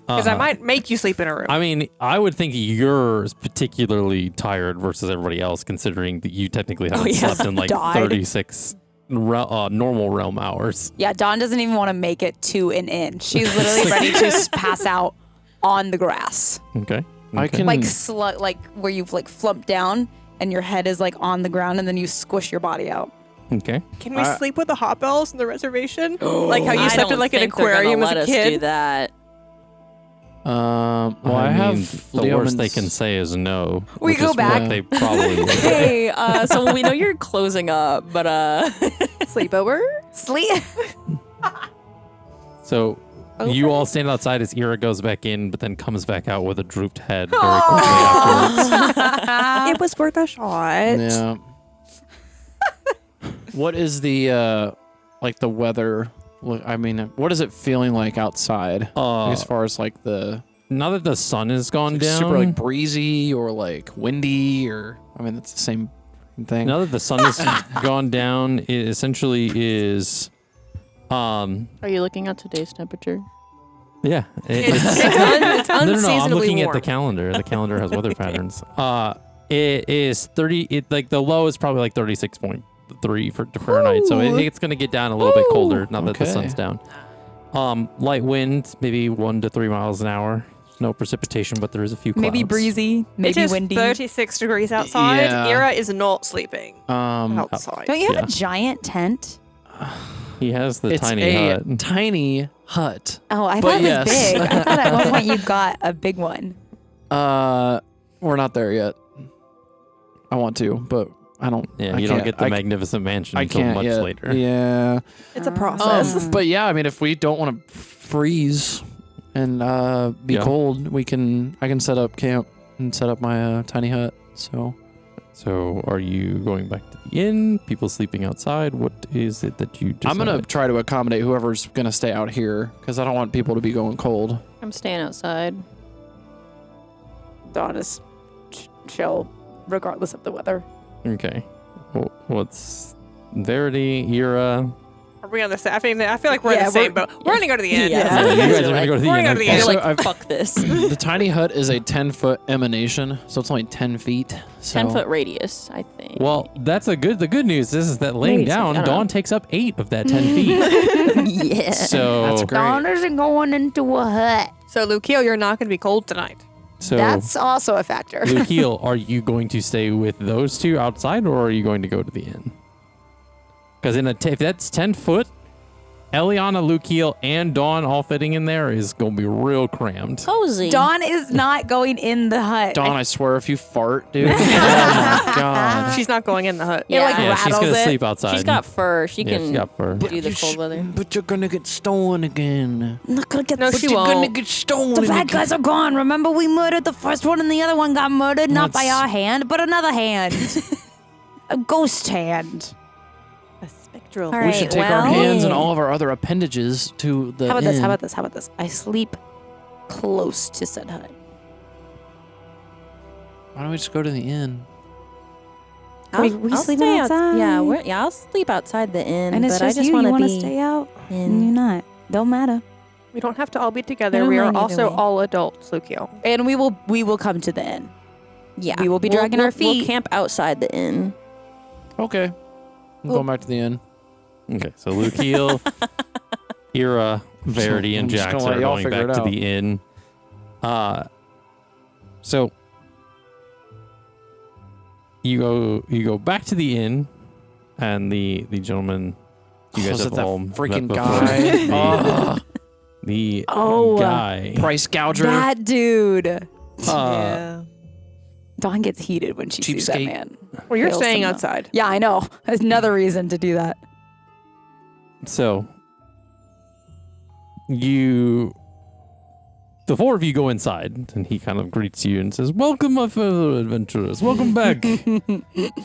Because I might make you sleep in a room. I mean, I would think you're particularly tired versus everybody else, considering that you technically haven't slept in died. 36 normal realm hours. Yeah, Dawn doesn't even want to make it to an inn. She's literally ready to pass out on the grass. Okay. I Okay. can Like where you've flumped down and your head is on the ground and then you squish your body out. Okay. Can we sleep with the hot bells in the reservation? Like how you I slept in don't like an think they're gonna aquarium as let a us do kid? that. Well, I mean, have the worst they Leomund's- can say is no. We which go is back. What they probably would. Hey, so we know you're closing up, but Sleepover? Sleep. So you all stand outside as Ira goes back in, but then comes back out with a drooped head very quickly afterwards. It was worth a shot. Yeah. What is the like the weather? I mean, what is it feeling like outside? As far as like the Now that the sun has gone down, super like breezy or like windy, or I mean, that's the same thing. now that the sun has gone down, it essentially is, are you looking at today's temperature? yeah. It's No, I'm unseasonably looking at warm. the calendar. The calendar has weather patterns. It is 30. Like the low is probably like 36.3 for Fahrenheit. So it's going to get down a little bit colder now that the Okay. sun's down. Light wind, maybe 1 to 3 miles an hour. No precipitation, but there is a few clouds. Maybe breezy. Maybe it is windy. 36 degrees outside. Yeah. Ira is not sleeping outside. Don't you have Yeah. a giant tent? He has the it's tiny a hut. tiny hut. Oh, I But thought it was yes. big. I thought at one point you got a big one. We're not there yet. I want to, but I don't. Yeah, I you don't can't- get the I- magnificent mansion I until can't much yet. later. Yeah. It's a process. But yeah, I mean, if we don't want to freeze and be Yeah. cold, I can set up camp and set up my tiny hut. So So are you going back to the inn? People sleeping outside? What is it that you decide? I'm gonna try to accommodate whoever's gonna stay out here because I don't want people to be going cold. I'm staying outside. Dawn is chill, regardless of the weather. Okay. Well, what's Verity, Ira? Are we on the same? I feel like we're in Yeah, the same boat. We're gonna go to the end. Yeah. You guys are gonna go to the We're inn. gonna go to the okay. inn. You're So like, fuck this. The tiny hut is a 10-foot emanation, so it's only 10 feet. So 10-foot radius, I think. Well, the good news is that laying Maybe it's down, like, I don't Dawn know. takes up 8 of that 10 feet. yeah. So that's great. isn't going into a hut. So Lucio, you're not gonna be cold tonight. So That's also a factor. Lukiel, are you going to stay with those two outside, or are you going to go to the inn? Because if that's 10 foot, Elliana, Lukiel, and Dawn all fitting in there is going to be real crammed. Cozy. Dawn is not going in the hut. Dawn, I swear, if you fart, dude. Oh my god. She's not going in the hut. Yeah. like, Yeah, she's rattles going to it. sleep outside. She's got fur. She Yeah, can she's got fur. do the cold weather. But you're gonna get stolen again. I'm not gonna get No, the she You're gonna won't. get stolen. The bad again. guys are gone. Remember, we murdered the first one and the other one got murdered, not by That's- our hand, but another hand. A ghost hand. A spectral. All We right, should take our well- hands and all of our other appendages to the. How about this? inn. How about this? How about this? I sleep close to said hut. Why don't we just go to the inn? We sleeping stay outside. Yeah, I'll sleep outside the inn, And it's but I just just you. want You to want to be stay out, and in. you're not. Don't matter. We don't have to all be I together. don't We are mind either also way. all adults, Lucio. And we will come to the inn. Yeah, We will be dragging our We'll feet. camp outside the inn. Okay. I'm going back to the inn. Okay, so Lukiel, Ira, Verity, and I'm just Jax gonna let are y'all going figure back it to the inn. So you go back to the inn, and the gentleman you guys Was have it that all freaking met guy? before. Ugh. The Oh, guy. Price gouger. That dude. Yeah. Dawn gets heated when she sees that Cheapskate. man. Well, you're Hails staying him up. outside. Yeah, I know. That's another reason to do that. So the four of you go inside, and he kind of greets you and says, "Welcome, my fellow adventurers. Welcome back. Here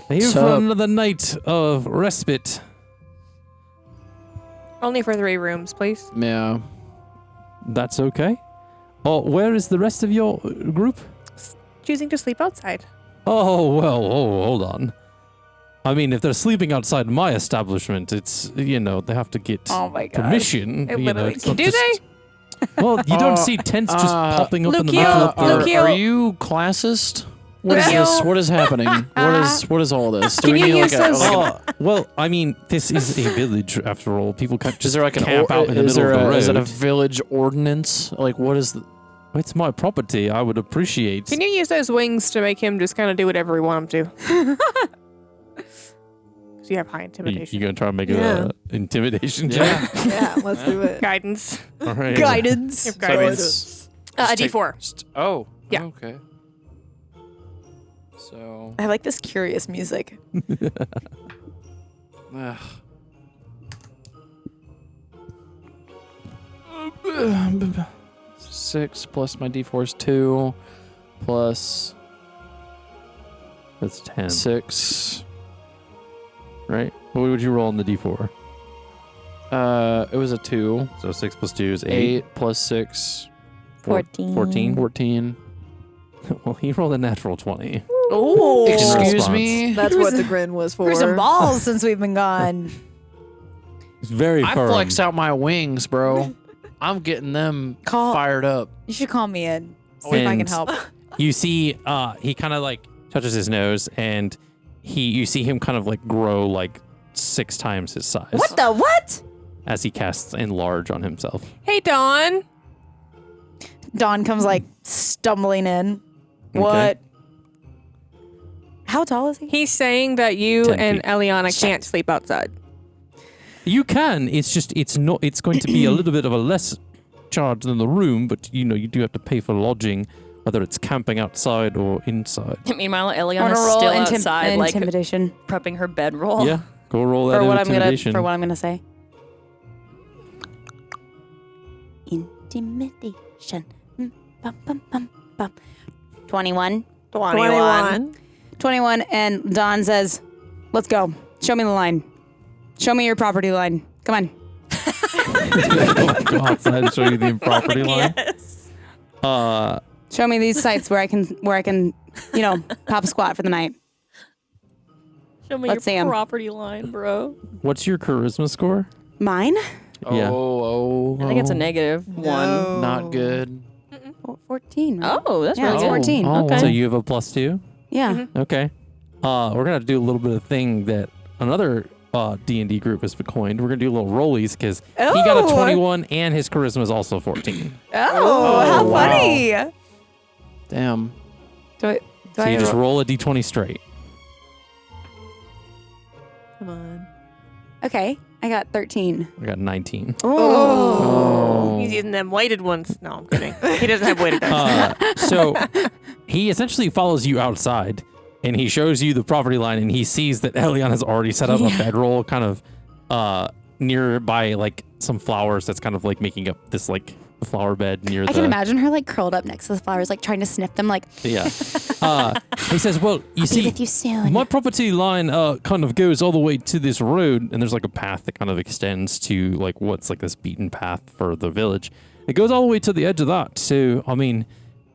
for Sup? another night of respite." Only for 3 rooms, please. Yeah. That's okay. Oh, where is the rest of your group? Choosing to sleep outside. Oh, well, hold on. I mean, if they're sleeping outside my establishment, it's, they have to get Oh my god. permission. It literally- It's not Do just- Well, you don't see tents just popping up in the Lucio, middle of the... Lucio. Are you classist? What is Lucio. this? What is happening? What is all this? Do Can we you need use those- Well, I mean, this is a village after all. People can't is just there like an camp out in the is middle there of the road. is it a village ordinance? Like what is the It's my property. I would appreciate. Can you use those wings to make him just kind of do whatever we want him to? 'Cause Do you have high intimidation? You gonna try to make Yeah. it a intimidation Yeah. check? Yeah, let's do it. Guidance. All right. Guidance. So I mean, Guidance. A just take- D4. Oh. Yeah. Okay. So. I like this curious music. Ugh. 6 plus my D4 is 2 plus That's 10, 6. right? What would you roll on the D4? It was a 2. So 6 plus 2 is 8. 8 plus 6, 14. 14. Well, he rolled a natural 20. Oh, Excuse response. me. That's Here's what a- the grin was for. Here's some balls since we've been gone. It's very I firm. flex out my wings, bro. I'm getting them fired up. You should call me in. See if I can And- help. You see, he kind of like touches his nose, and you see him kind of like grow like 6 times his size. What the what? As he casts enlarge on himself. hey, Dawn. Dawn comes like stumbling in. What? How tall is he? He's saying that you 10 and feet. Elliana can't sleep outside. You can. It's just it's going to be a little bit of a less charge than the room, but you know you do have to pay for lodging, whether it's camping outside or inside. Meanwhile, I want Eliana's to roll still outside, like intimidation prepping her bedroll. Yeah, go roll that for what I'm gonna intimidation. for what I'm gonna say. Intimidation. Bum, bum, bum, bum. 21. 21, and Dawn says, "Let's go. Show me the line. Show me your property line. Come on." Go outside and show you the property line. Yes. Show me these sites where I can, pop a squat for the night. Show me Let's see your 'em. property line, bro. What's your charisma score? Mine? Yeah. Oh, I think it's a -1. Not good. 14. Right? Oh, that's Yeah, really it's good. 14. Okay. So you have a +2. Yeah. Okay. We're gonna have to do a little bit of thing that another D&D group has coined. We're gonna do a little rollies because he got a Oh. 21 and his charisma is also 14. Oh, how wow. funny. Damn. Do So you just roll a d20 straight. Come on. Okay, I got 13. I got 19. Oh. He's using them weighted ones. No, I'm kidding. He doesn't have weighted dice. So he essentially follows you outside and he shows you the property line and he sees that Eliana's already set up a bedroll kind of nearby like some flowers that's kind of like making up this like flower bed near I the... can imagine her like curled up next to the flowers, like trying to sniff them, like, Yeah. He says, well, you be see, with you soon. my property line kind of goes all the way to this road, and there's like a path that kind of extends to like what's like this beaten path for the village. It goes all the way to the edge of that. So, I mean,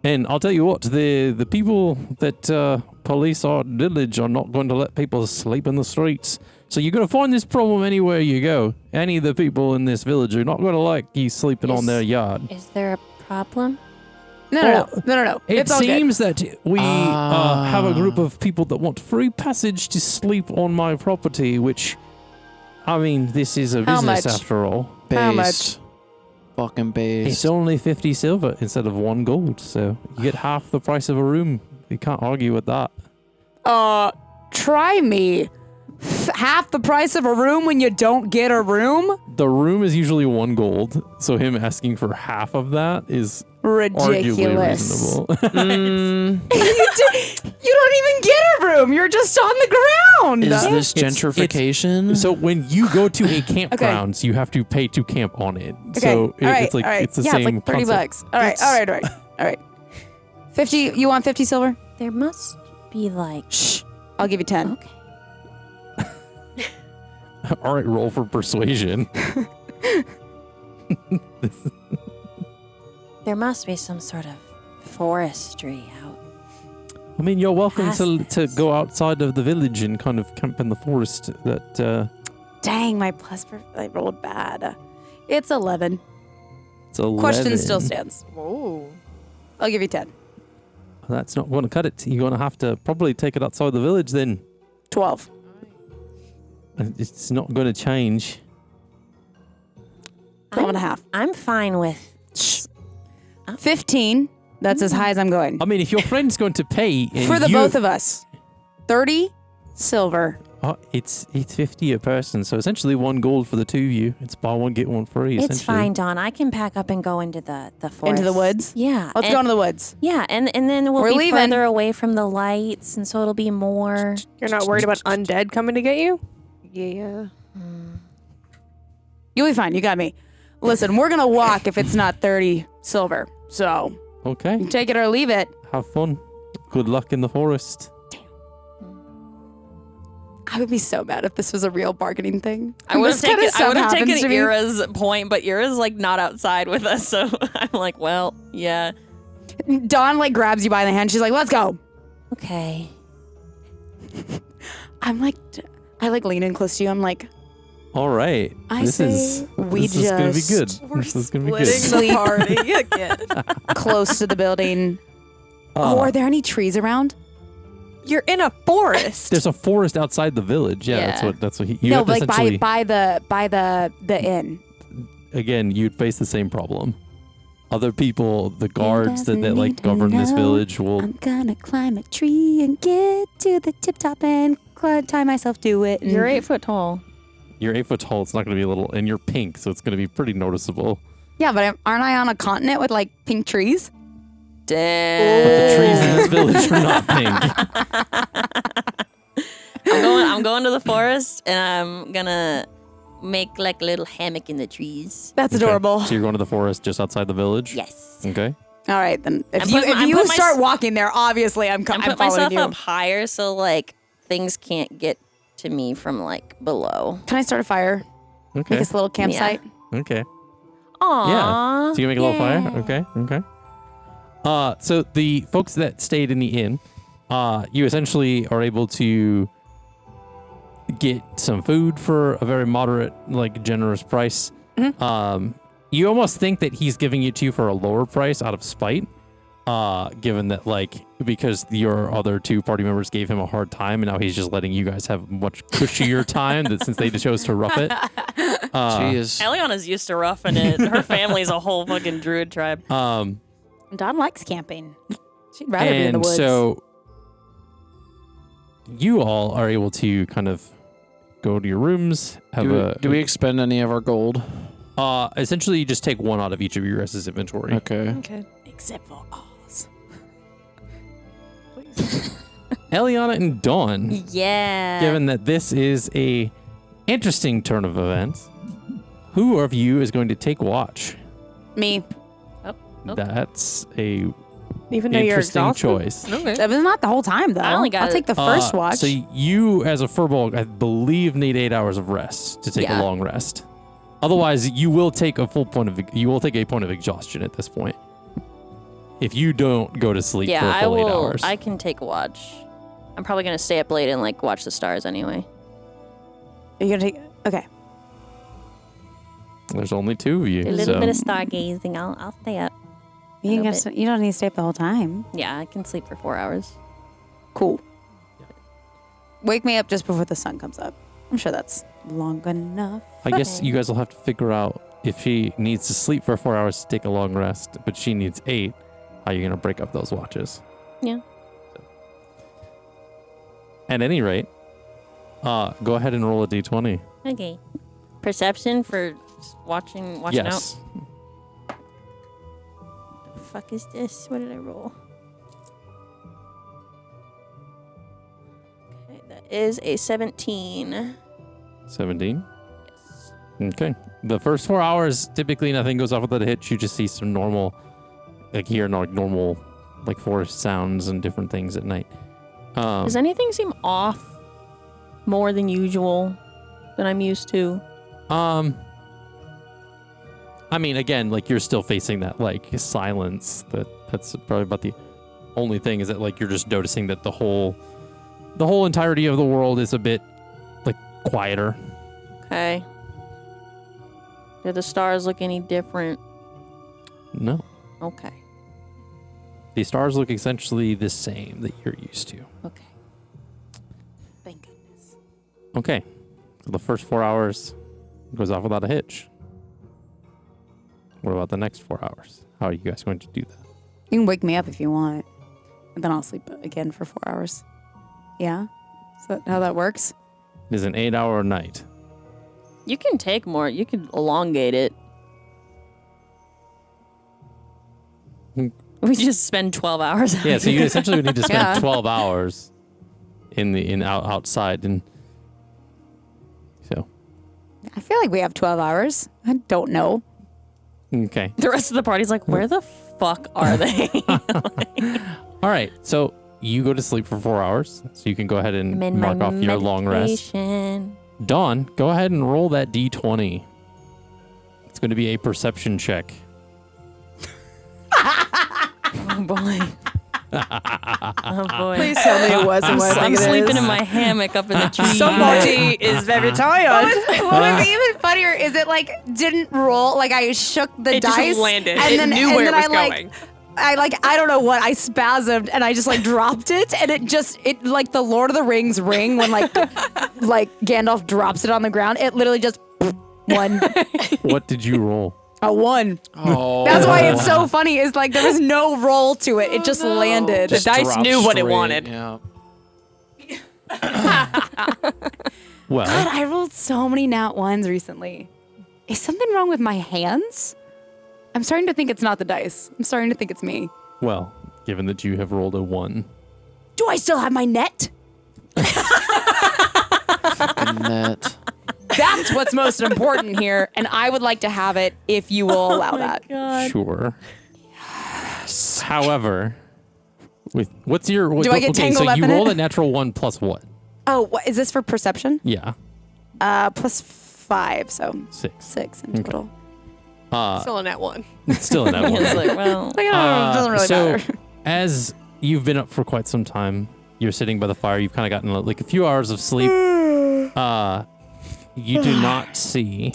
and I'll tell you what, the people that police our village are not going to let people sleep in the streets. So you're going to find this problem anywhere you go. Any of the people in this village are not going to like you sleeping on their yard. Is there a problem? No. It It's all good. seems that we have a group of people that want free passage to sleep on my property, which, I mean, this is a How business much? after all. How much? Based. Fucking based. It's only 50 silver instead of 1 gold, so you get half the price of a room. You can't argue with that. Try me. Half the price of a room when you don't get a room? The room is usually 1 gold, so him asking for half of that is arguably Ridiculous. reasonable. You don't even get a room. You're just on the ground. Is this It's- gentrification? So when you go to a campground, you have to pay to camp on it. Okay. So all right. it's like all right. it's the yeah, same it's like 30 concept. bucks. All right. 50, you want 50 silver? There must be like. Shh. I'll give you 10. Okay. All right, roll for persuasion. There must be some sort of forestry out. I mean, you're welcome Past to this. go outside of the village and kind of camp in the forest. That Dang, my plus for I rolled bad. It's 11. it's 11. Question still stands. Whoa. I'll give you 10. That's not going to cut it. You're going to have to probably take it outside the village then. 12. It's not going to change. 12 and a half. I'm fine with. 15. That's as high as I'm going. I mean, if your friend's going to pay and For the both of us. 30 silver. Oh, it's 50 a person, so essentially 1 gold for the 2 of you. It's buy one get one free. It's essentially. fine, Dawn. I can pack up and go into the forest. Into the woods? Yeah. Let's go into the woods. Yeah, and then we'll We're be leaving. further away from the lights, and so it'll be more. You're not worried about undead coming to get you? Yeah. You'll be fine. You got me. Listen, we're going to walk if it's not 30 silver. So, Okay. take it or leave it. Have fun. Good luck in the forest. I would be so mad if this was a real bargaining thing. I would have This kinda taken stuff happens to me. Ira's point, but Ira's like not outside with us, so I'm like, well, yeah. Dawn like grabs you by the hand. She's like, let's go. Okay. I'm like, I like lean in close to you. I'm like, All right. I this say is we this is gonna be good. just- This is gonna be good. Splitting the party again. close to the building. Oh, are there any trees around? You're in a forest. There's a forest outside the village. Yeah, Yeah. that's what you No, have to like essentially. by the inn. Again, you'd face the same problem. Other people, the guards that doesn't like need to govern this know. village will. I'm gonna climb a tree and get to the tip top and tie myself to it. And You're 8 foot tall. You're 8 foot tall. It's not going to be a little, and you're pink, so it's going to be pretty noticeable. Yeah, but aren't I on a continent with like pink trees? Damn. But the trees in this village are not pink. I'm going to the forest, and I'm gonna make like a little hammock in the trees. That's Okay. adorable. So you're going to the forest just outside the village. Yes. Okay. All right, then if I'm you, putting- if I'm you putting my start s- walking there, obviously I'm I'm putting following myself you. up higher, so like things can't get to me from like below. Can I start a fire? Okay. Make us a little campsite. Okay. Aww. Yeah. So you make a little fire. Okay. Okay. So the folks that stayed in the inn, you essentially are able to get some food for a very moderate, like generous price. You almost think that he's giving it to you for a lower price out of spite, given that like because your other 2 party members gave him a hard time, and now he's just letting you guys have much cushier time that since they chose to rough it. Jeez. Eliana's used to roughing it. Her family's a whole fucking druid tribe. Dawn likes camping. She'd rather be in the And woods. so you all are able to kind of go to your rooms, have Do we expend any of our gold? essentially you just take 1 out of each of your guys' inventory. Okay. Okay. except for Oz. Eliana and Dawn, Yeah. given that this is a interesting turn of events, who of you is going to take watch? Me. Nope. That's a Even though you're interesting exhausted. choice. Okay. That was not the whole time though. I only got I'll take the first watch. So you, as a furball, I believe, need 8 hours of rest to take Yeah. a long rest. Otherwise, you will take a point of exhaustion at this point. If you don't go to sleep Yeah, for a I full 8 will. hours. I can take a watch. I'm probably gonna stay up late and like watch the stars anyway. Are you gonna take? Okay. There's only 2 of you. A little so- bit of stargazing. I'll stay up. You, little can you don't need to stay up the whole time. Yeah, I can sleep for 4 hours. Cool. Wake me up just before the sun comes up. I'm sure that's long enough. I guess you guys will have to figure out if she needs to sleep for 4 hours to take a long rest, but she needs 8. How are you going to break up those watches? Yeah. At any rate, go ahead and roll a d20. Okay. Perception for watching Yes. out. The fuck is this? What did I roll? Okay, that is a 17. 17. Yes. Okay. The first 4 hours, typically nothing goes off without a hitch. You just see some normal, normal forest sounds and different things at night. Does anything seem off more than usual than I'm used to? I mean, again, you're still facing that silence. That's probably about the only thing is that you're just noticing that the whole entirety of the world is a bit quieter. Okay. Do the stars look any different? No, Okay. the stars look essentially the same that you're used to. Okay. Thank goodness. Okay, so the first 4 hours goes off without a hitch. What about the next 4 hours? How are you guys going to do that? You can wake me up if you want, and then I'll sleep again for 4 hours. Yeah? Is that how that works? It is an 8-hour night. You can take more. You can elongate it. We just spend 12 hours out Yeah, so you essentially would need to spend Yeah. 12 hours outside, and so I feel like we have 12 hours. I don't know. okay. The rest of the party's like, where the fuck are they? All right, so you go to sleep for 4 hours, so you can go ahead and mark off your long rest. meditation. Dawn, go ahead and roll that d20. It's going to be a perception check. Oh boy. Oh boy. Please tell me it wasn't what I I'm think it sleeping is. in my hammock up in the tree. Somebody is very tired. What was even funnier is it like didn't roll. Like I shook the It just dice landed. and It then knew and where then it was I going. I don't know what I spasmed and I just like dropped it and it like the Lord of the Rings ring when like Gandalf drops it on the ground. It literally just one What did you roll? a one. Oh, That's why it's so funny. Is like there was no roll to it. It just landed. The dice Drop knew what it straight, wanted. Yeah. Well, God, I rolled so many nat ones recently. Is something wrong with my hands? I'm starting to think it's not the dice. I'm starting to think it's me. well, given that you have rolled a 1. Do I still have my net? Net. That's what's most important here, and I would like to have it if you will allow that. Sure. However, what's your... Do I get okay, tangled so up you in rolled it? a natural 1 plus what? Oh, what, is this for perception? Yeah, Plus 5, so 6. 6 in Okay. total. Still in that one. It's still in that one. It's like, well, Like, it doesn't really so matter. as you've been up for quite some time, you're sitting by the fire. You've kind of gotten like a few hours of sleep. You do not see.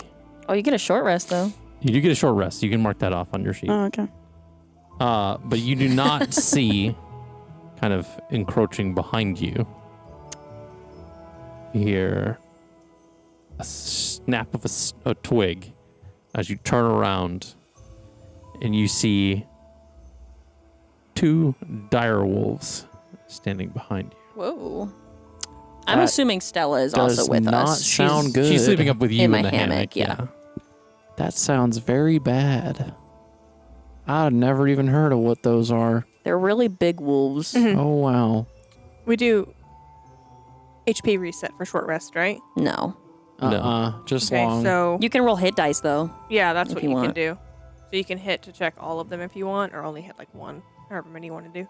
oh, you get a short rest though. You do get a short rest. You can mark that off on your sheet. Oh, okay. But you do not see, kind of encroaching behind you. You hear a snap of a twig as you turn around, and you see 2 dire wolves standing behind you. Whoa. I'm That assuming Stella is does also with not us. sound good. She's sleeping up with you In in, my the hammock, yeah. That sounds very bad. I've never even heard of what those are. They're really big wolves. Mm-hmm. Oh, wow. We do HP reset for short rest, right? No. Just Okay, long. so You can roll hit dice though. yeah, that's if what you you can want. do. So you can hit to check all of them if you want, or only hit like one, however many you want to do.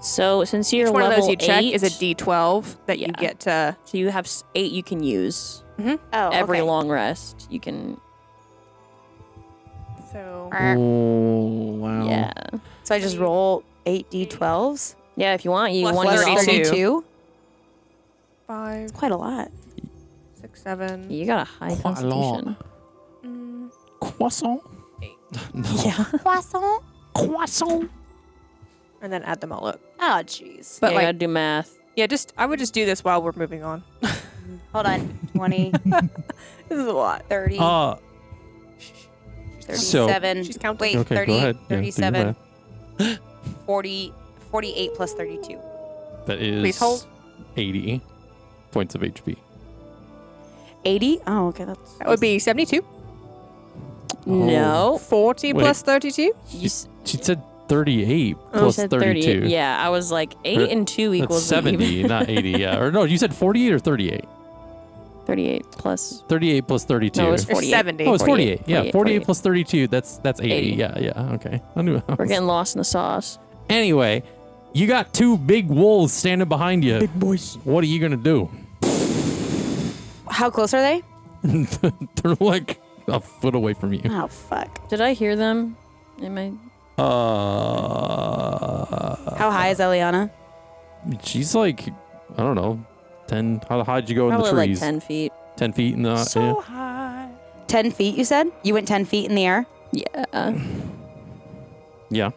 So since you're Each one of level those you check 8, is a D12 that you Yeah. get to. so you have 8 you can use. Oh, Every okay. long rest you can. So Oh, wow. Yeah. So I just roll 8d12s. Yeah, if you want, you Plus want to Plus 32. 32. 5, It's quite a lot. 6, 7. You got a high Quite a lot. constitution. Croissant? No. Yeah. Croissant. Croissant? And then add them all up. Oh, jeez. But yeah, you like, gotta do math. yeah, I would just do this while we're moving on. Hold on. 20, This is a lot. 30, so 37. She's counting. Wait, okay, 30, go ahead. Yeah, do your 37, math. 40, 48 plus 32. That is Please hold. 80 points of HP. 80? Oh, okay. That's That would be 72. No. 40 Wait. plus 32. You She said 38 you plus said 32. 38. Yeah, I was like 8 Or- and 2 That's equals 70, even. not 80. Yeah. Or no, you said 48 or 38? 38 plus. 38 plus 32. No, it was Or 48. 70. Oh, it's 48. 48, Yeah, 48, 48 plus 32. That's 80. 80. Yeah. Okay. I knew. We're getting lost in the sauce. Anyway, you got 2 big wolves standing behind you. Big boys. What are you gonna do? How close are they? They're like a foot away from you. Oh, fuck. Did I hear them? Am I? How high is Elliana? She's like, I don't know, 10. How high did you go in the Probably like trees? 10 feet. 10 feet in the. So high. 10 feet, you said? You went 10 feet in the air? Yeah. Yeah.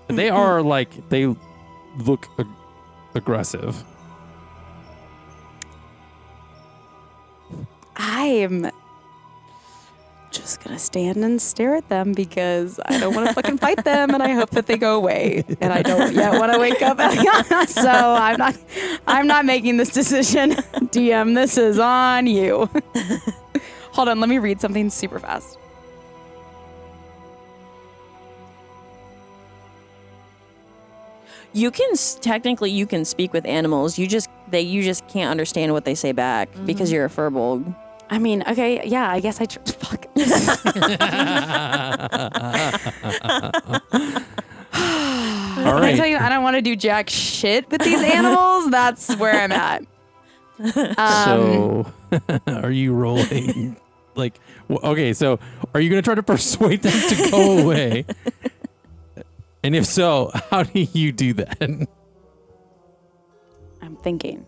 They are like, they look aggressive. I'm just gonna stand and stare at them because I don't want to fucking fight them, and I hope that they go away. And I don't yet want to wake up Elliana, so I'm not making this decision. DM, this is on you. Hold on, let me read something super fast. You can technically you can speak with animals. You just can't understand what they say back because you're a furbolg. I mean, okay, yeah, I guess fuck. All I right. tell you, I don't want to do jack shit with these animals. That's where I'm at. So, are you rolling? Like, okay, so are you going to try to persuade them to go away? And if so, how do you do that? I'm thinking.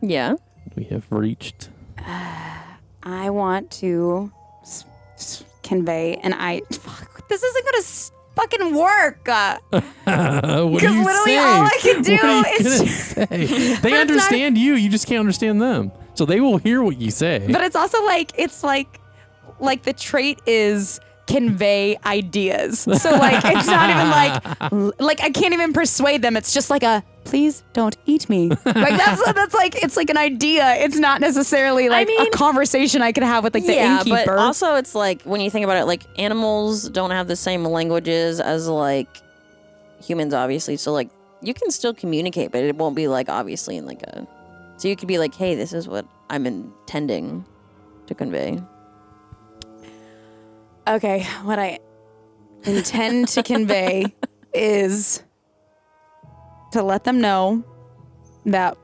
Yeah. We have reached. I want to convey, and this isn't gonna fucking work. What do Because you literally say? all I can do What are you is gonna just- say? They it's not- understand you. You just can't understand them. So they will hear what you say. But it's also like the trait is convey ideas. So like it's not even like I can't even persuade them. It's just like a please don't eat me. Like that's like it's like an idea. It's not necessarily like a conversation I could have with like the innkeeper. But also it's like when you think about it, like animals don't have the same languages as like humans, obviously. So like you can still communicate, but it won't be like obviously in like a. So you could be like, hey, this is what I'm intending to convey. Okay, what I intend to convey is to let them know that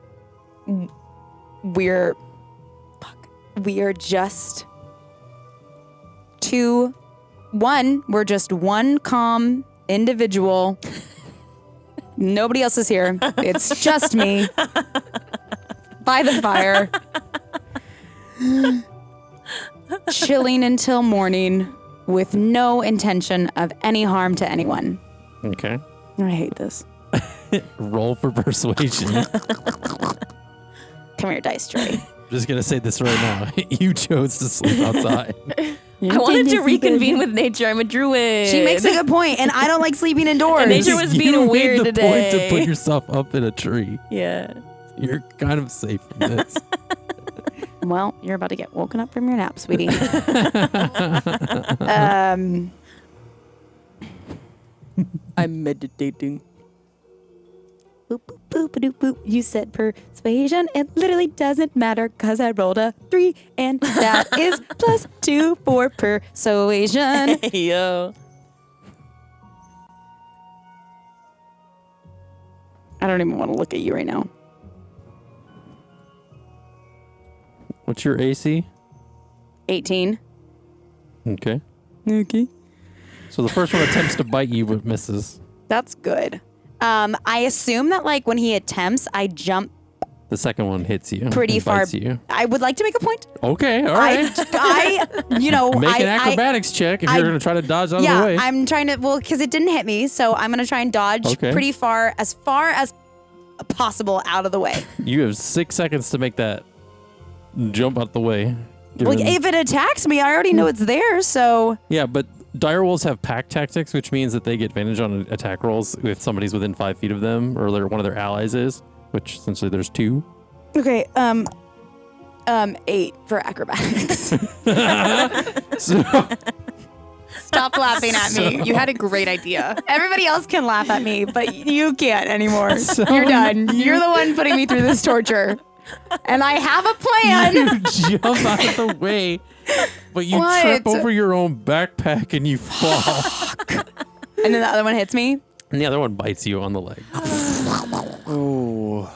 we are just we're just one calm individual. Nobody else is here. It's just me by the fire, chilling until morning with no intention of any harm to anyone. Okay. I hate this. Roll for persuasion. Come here, dice tray. I'm just going to say this right now. You chose to sleep outside. I wanted to reconvene with nature. I'm a druid. She makes a good point, and I don't like sleeping indoors. And nature was being You weird made the today. point to put yourself up in a tree. Yeah. You're kind of safe from this. Well, you're about to get woken up from your nap, sweetie. I'm meditating. Boop, boop, boop, boop, boop. You said persuasion. It literally doesn't matter because I rolled a 3, and that is +2 for persuasion. Yo. I don't even want to look at you right now. What's your AC? 18. Okay. Okay. So the first one attempts to bite you but misses. That's good. I assume that like when he attempts, I jump The second one hits you. pretty and far. bites you. I would like to make a point. Okay, all right. I Make an acrobatics check if you're going to try to dodge out of the way. I'm trying to, because it didn't hit me, so I'm going to try and dodge Okay. pretty far as possible out of the way. You have 6 seconds to make that jump out the way. Like, if it attacks me, I already know it's there, so. Yeah, but direwolves have pack tactics, which means that they get advantage on attack rolls if somebody's within 5 feet of them or one of their allies is, which essentially there's 2. Okay, 8 for acrobatics. So, Stop laughing at me. You had a great idea. Everybody else can laugh at me, but you can't anymore. So You're done. You're the one putting me through this torture. And I have a plan. you jump out of the way, but you What? trip over your own backpack and you fall. And then the other one hits me. And the other one bites you on the leg. Oh.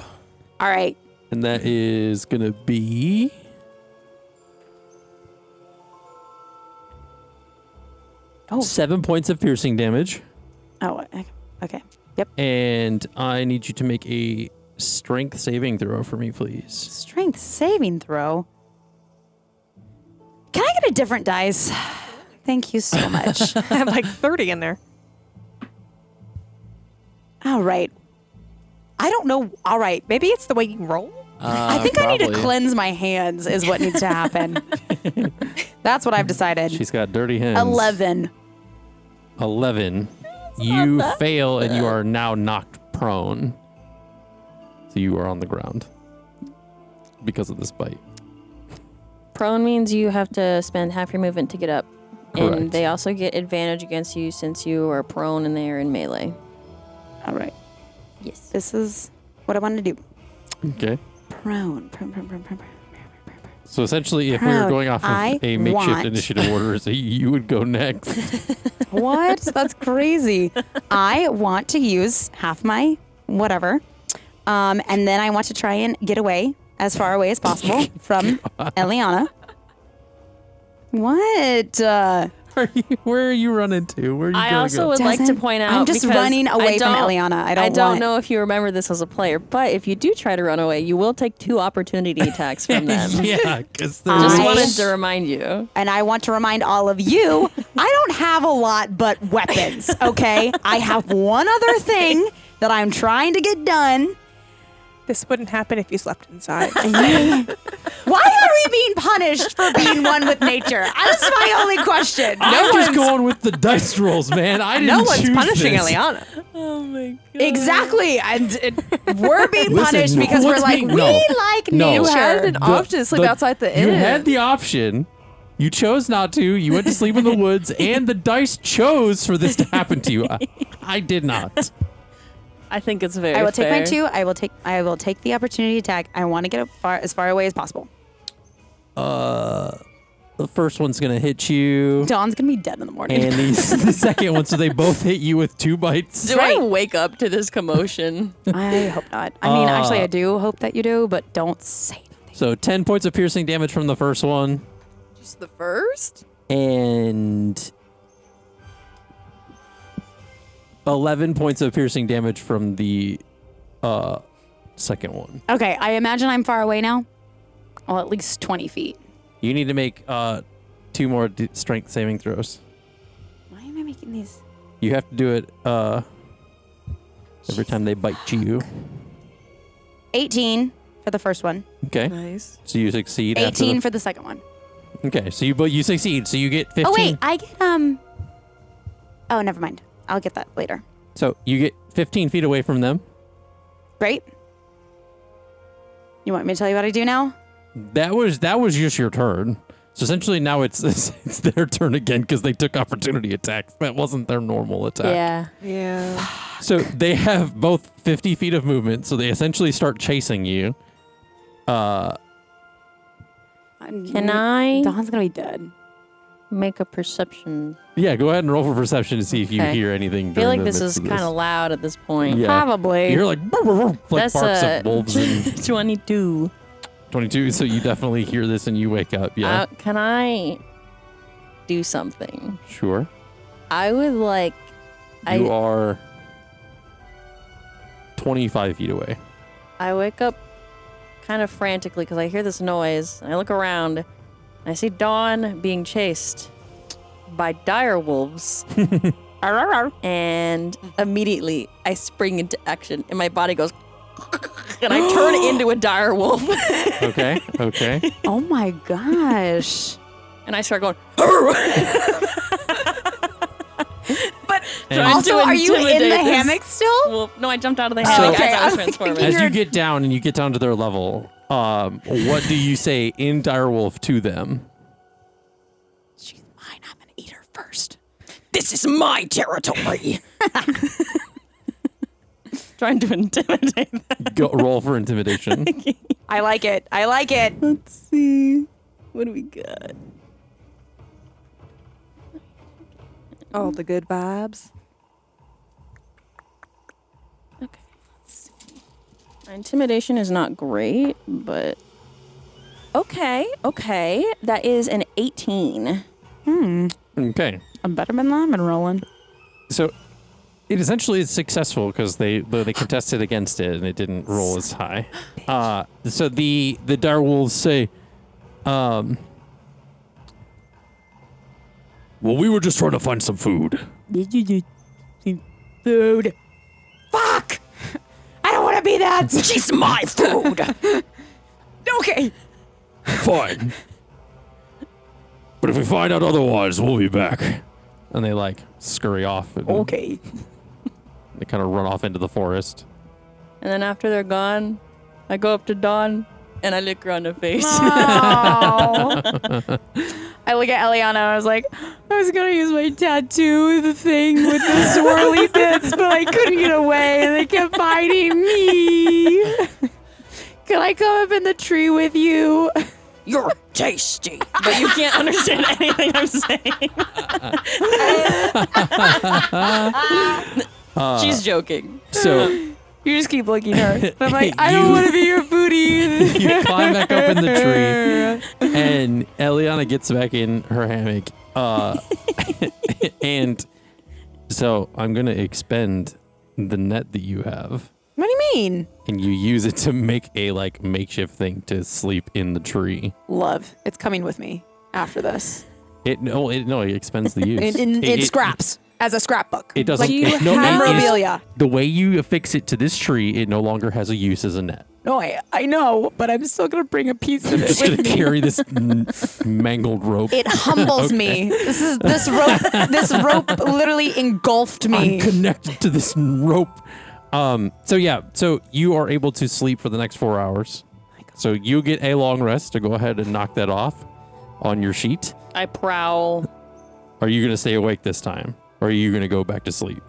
All right. And that is going to be... Oh. 7 points of piercing damage. Oh, okay. Yep. And I need you to make a strength saving throw for me, please. Strength saving throw. Can I get a different dice? Thank you so much. I have like 30 in there. All right. I don't know. All right. Maybe it's the way you roll. I think I need to Probably. cleanse my hands is what needs to happen. That's what I've decided. She's got dirty hands. 11. 11. You fail and you are now knocked prone. So you are on the ground because of this bite. Prone means you have to spend half your movement to get up. Correct. And they also get advantage against you since you are prone and they are in melee. All right. Yes. This is what I want to do. Okay. Prone. So essentially, if we were Proud. going off of I a makeshift want- initiative order, so you would go next. What? That's crazy. I want to use half my whatever. And then I want to try and get away as far away as possible from Elliana. What? Where are you running to? Where are you I going? also would like to point out I'm just because running away I from don't- Elliana. I I don't don't want. know if you remember this as a player, but if you do try to run away, you will take 2 opportunity attacks from them. Yeah, because Just I- wanted to remind you. And I want to remind all of you, I don't have a lot but weapons, okay? I have one other thing that I'm trying to get done. This wouldn't happen if you slept inside. Why are we being punished for being one with nature? That's my only question. I'm just going with the dice rolls, man. I didn't No one's choose punishing this. Eliana. Oh my god. Exactly. And we're being Listen, punished no because we're one's like, being- we no. like No. nature. You had an option to sleep outside the You inn. had the option. You chose not to. You went to sleep in the woods, and the dice chose for this to happen to you. I did not. I think it's very I will take my fair. 2. I will take the opportunity attack. I want to get as far away as possible. The first one's gonna hit you, Dawn's gonna be dead in the morning. and the second one. So they both hit you with 2 bites. Do I wake up to this commotion? I hope not. I mean, actually, I do hope that you do, but don't say anything. So 10 points of piercing damage from the first one, Just the first? and 11 points of piercing damage from the second one. Okay, I imagine I'm far away now. Well, at least 20 feet. You need to make 2 more strength saving throws. Why am I making these? You have to do it every time they bite you. 18 for the first one. Okay, Nice. so you succeed. after 18 for the second one. Okay, so you succeed. So you get 15. Oh, wait, I get, oh, never mind. I'll get that later. So you get 15 feet away from them. Great. You want me to tell you what I do now? That was just your turn. So essentially now it's their turn again because they took opportunity attacks. That wasn't their normal attack. Yeah. Yeah. So they have both 50 feet of movement. So they essentially start chasing you. Can I Dawn's gonna be dead. make a perception? Yeah, go ahead and roll for perception to see if you Okay. hear anything. I feel during like the this midst is of kind of loud at this point. Yeah. Probably. You're like, "Brr, brr, brr," like That's barks of wolves and 22. 22. So you definitely hear this and you wake up. Yeah, Can I do something? sure. I would like. You are 25 feet away. I wake up kind of frantically because I hear this noise. And I look around. And I see Dawn being chased by dire wolves. And immediately I spring into action and my body goes and I turn into a dire wolf. Okay. Okay. Oh my gosh. And I start going. But And- trying Also, to are you in intimidate the this hammock still? wolf. No, I jumped out of the So- hammock Okay, as I was I was transforming. As you get down and you get down to their level, what do you say in direwolf to them? She's mine. I'm gonna eat her first. This is my territory. Trying to intimidate them. Go roll for intimidation. I like it. I like it. Let's see. What do we got? All the good vibes. Okay. Let's see. My intimidation is not great, but okay. That is an 18. Okay. I'm better than I've been rolling. So it essentially is successful because they contested against it and it didn't roll as high. So the direwolves say, well, we were just trying to find some food. Food. Fuck! be that. She's my food. Okay. Fine. But if we find out otherwise, we'll be back. And they like scurry off. And Okay. They kind of run off into the forest. And then after they're gone, I go up to Dawn and I lick her on the face. I look at Elliana and I was like, I was gonna use my tattoo, the thing with the swirly bits, but I couldn't get away and they kept biting me. Can I come up in the tree with you? You're tasty. But you can't understand anything I'm saying. She's joking. So You just keep looking at her. I'm like, I don't want to be your foodie. you climb back up in the tree, and Eliana gets back in her hammock. And so I'm gonna expend the net that you have, What do you mean? and you use it to make a like makeshift thing to sleep in the tree. Love. It's coming with me after this. It expends the use. It scraps as a scrapbook. It doesn't. Like you it- no, it is- memorabilia. the way you affix it to this tree, it no longer has a use as a net. No, I know, but I'm still gonna bring a piece of You're it just with gonna me. carry this mangled rope. It humbles me. This rope literally engulfed me. I'm connected to this rope. So you are able to sleep for the next 4 hours. So you get a long rest to go ahead and knock that off on your sheet. I prowl. Are you gonna stay awake this time, or are you gonna go back to sleep?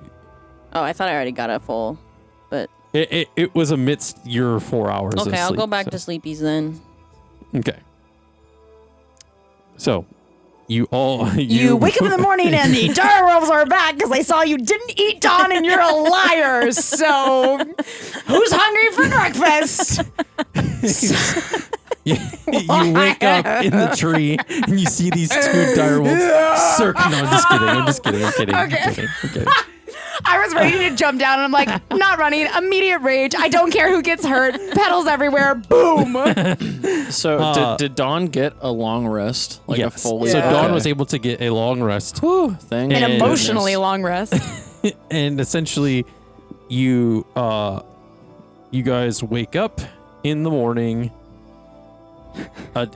Oh, I thought I already got a full, but It was amidst your 4 hours. okay, of I'll sleep, go back so- to sleepies then. Okay. So you all You wake up in the morning and the dire wolves are back because they saw you didn't eat Dawn and you're a liar. So who's hungry for breakfast? you wake up in the tree and you see these two dire wolves circling. No, I'm just kidding. I'm kidding. I was ready to jump down and I'm like, not running, immediate rage. I don't care who gets hurt. Petals everywhere. Boom. So did Dawn get a long rest? Like a Yes. full So Okay. Dawn was able to get a long rest. Thank An An And- emotionally long rest. And essentially you guys wake up in the morning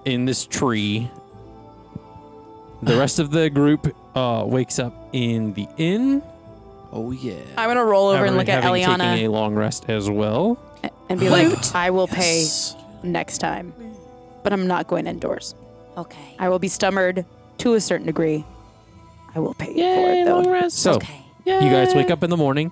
in this tree. The rest of the group wakes up in the inn. Oh yeah. I'm going to roll over and look at having Elliana. taking a long rest as well. And be like, I will pay next time, but I'm not going indoors. Okay. I will be stummered to a certain degree. I will pay for it though. So Okay. you guys wake up in the morning.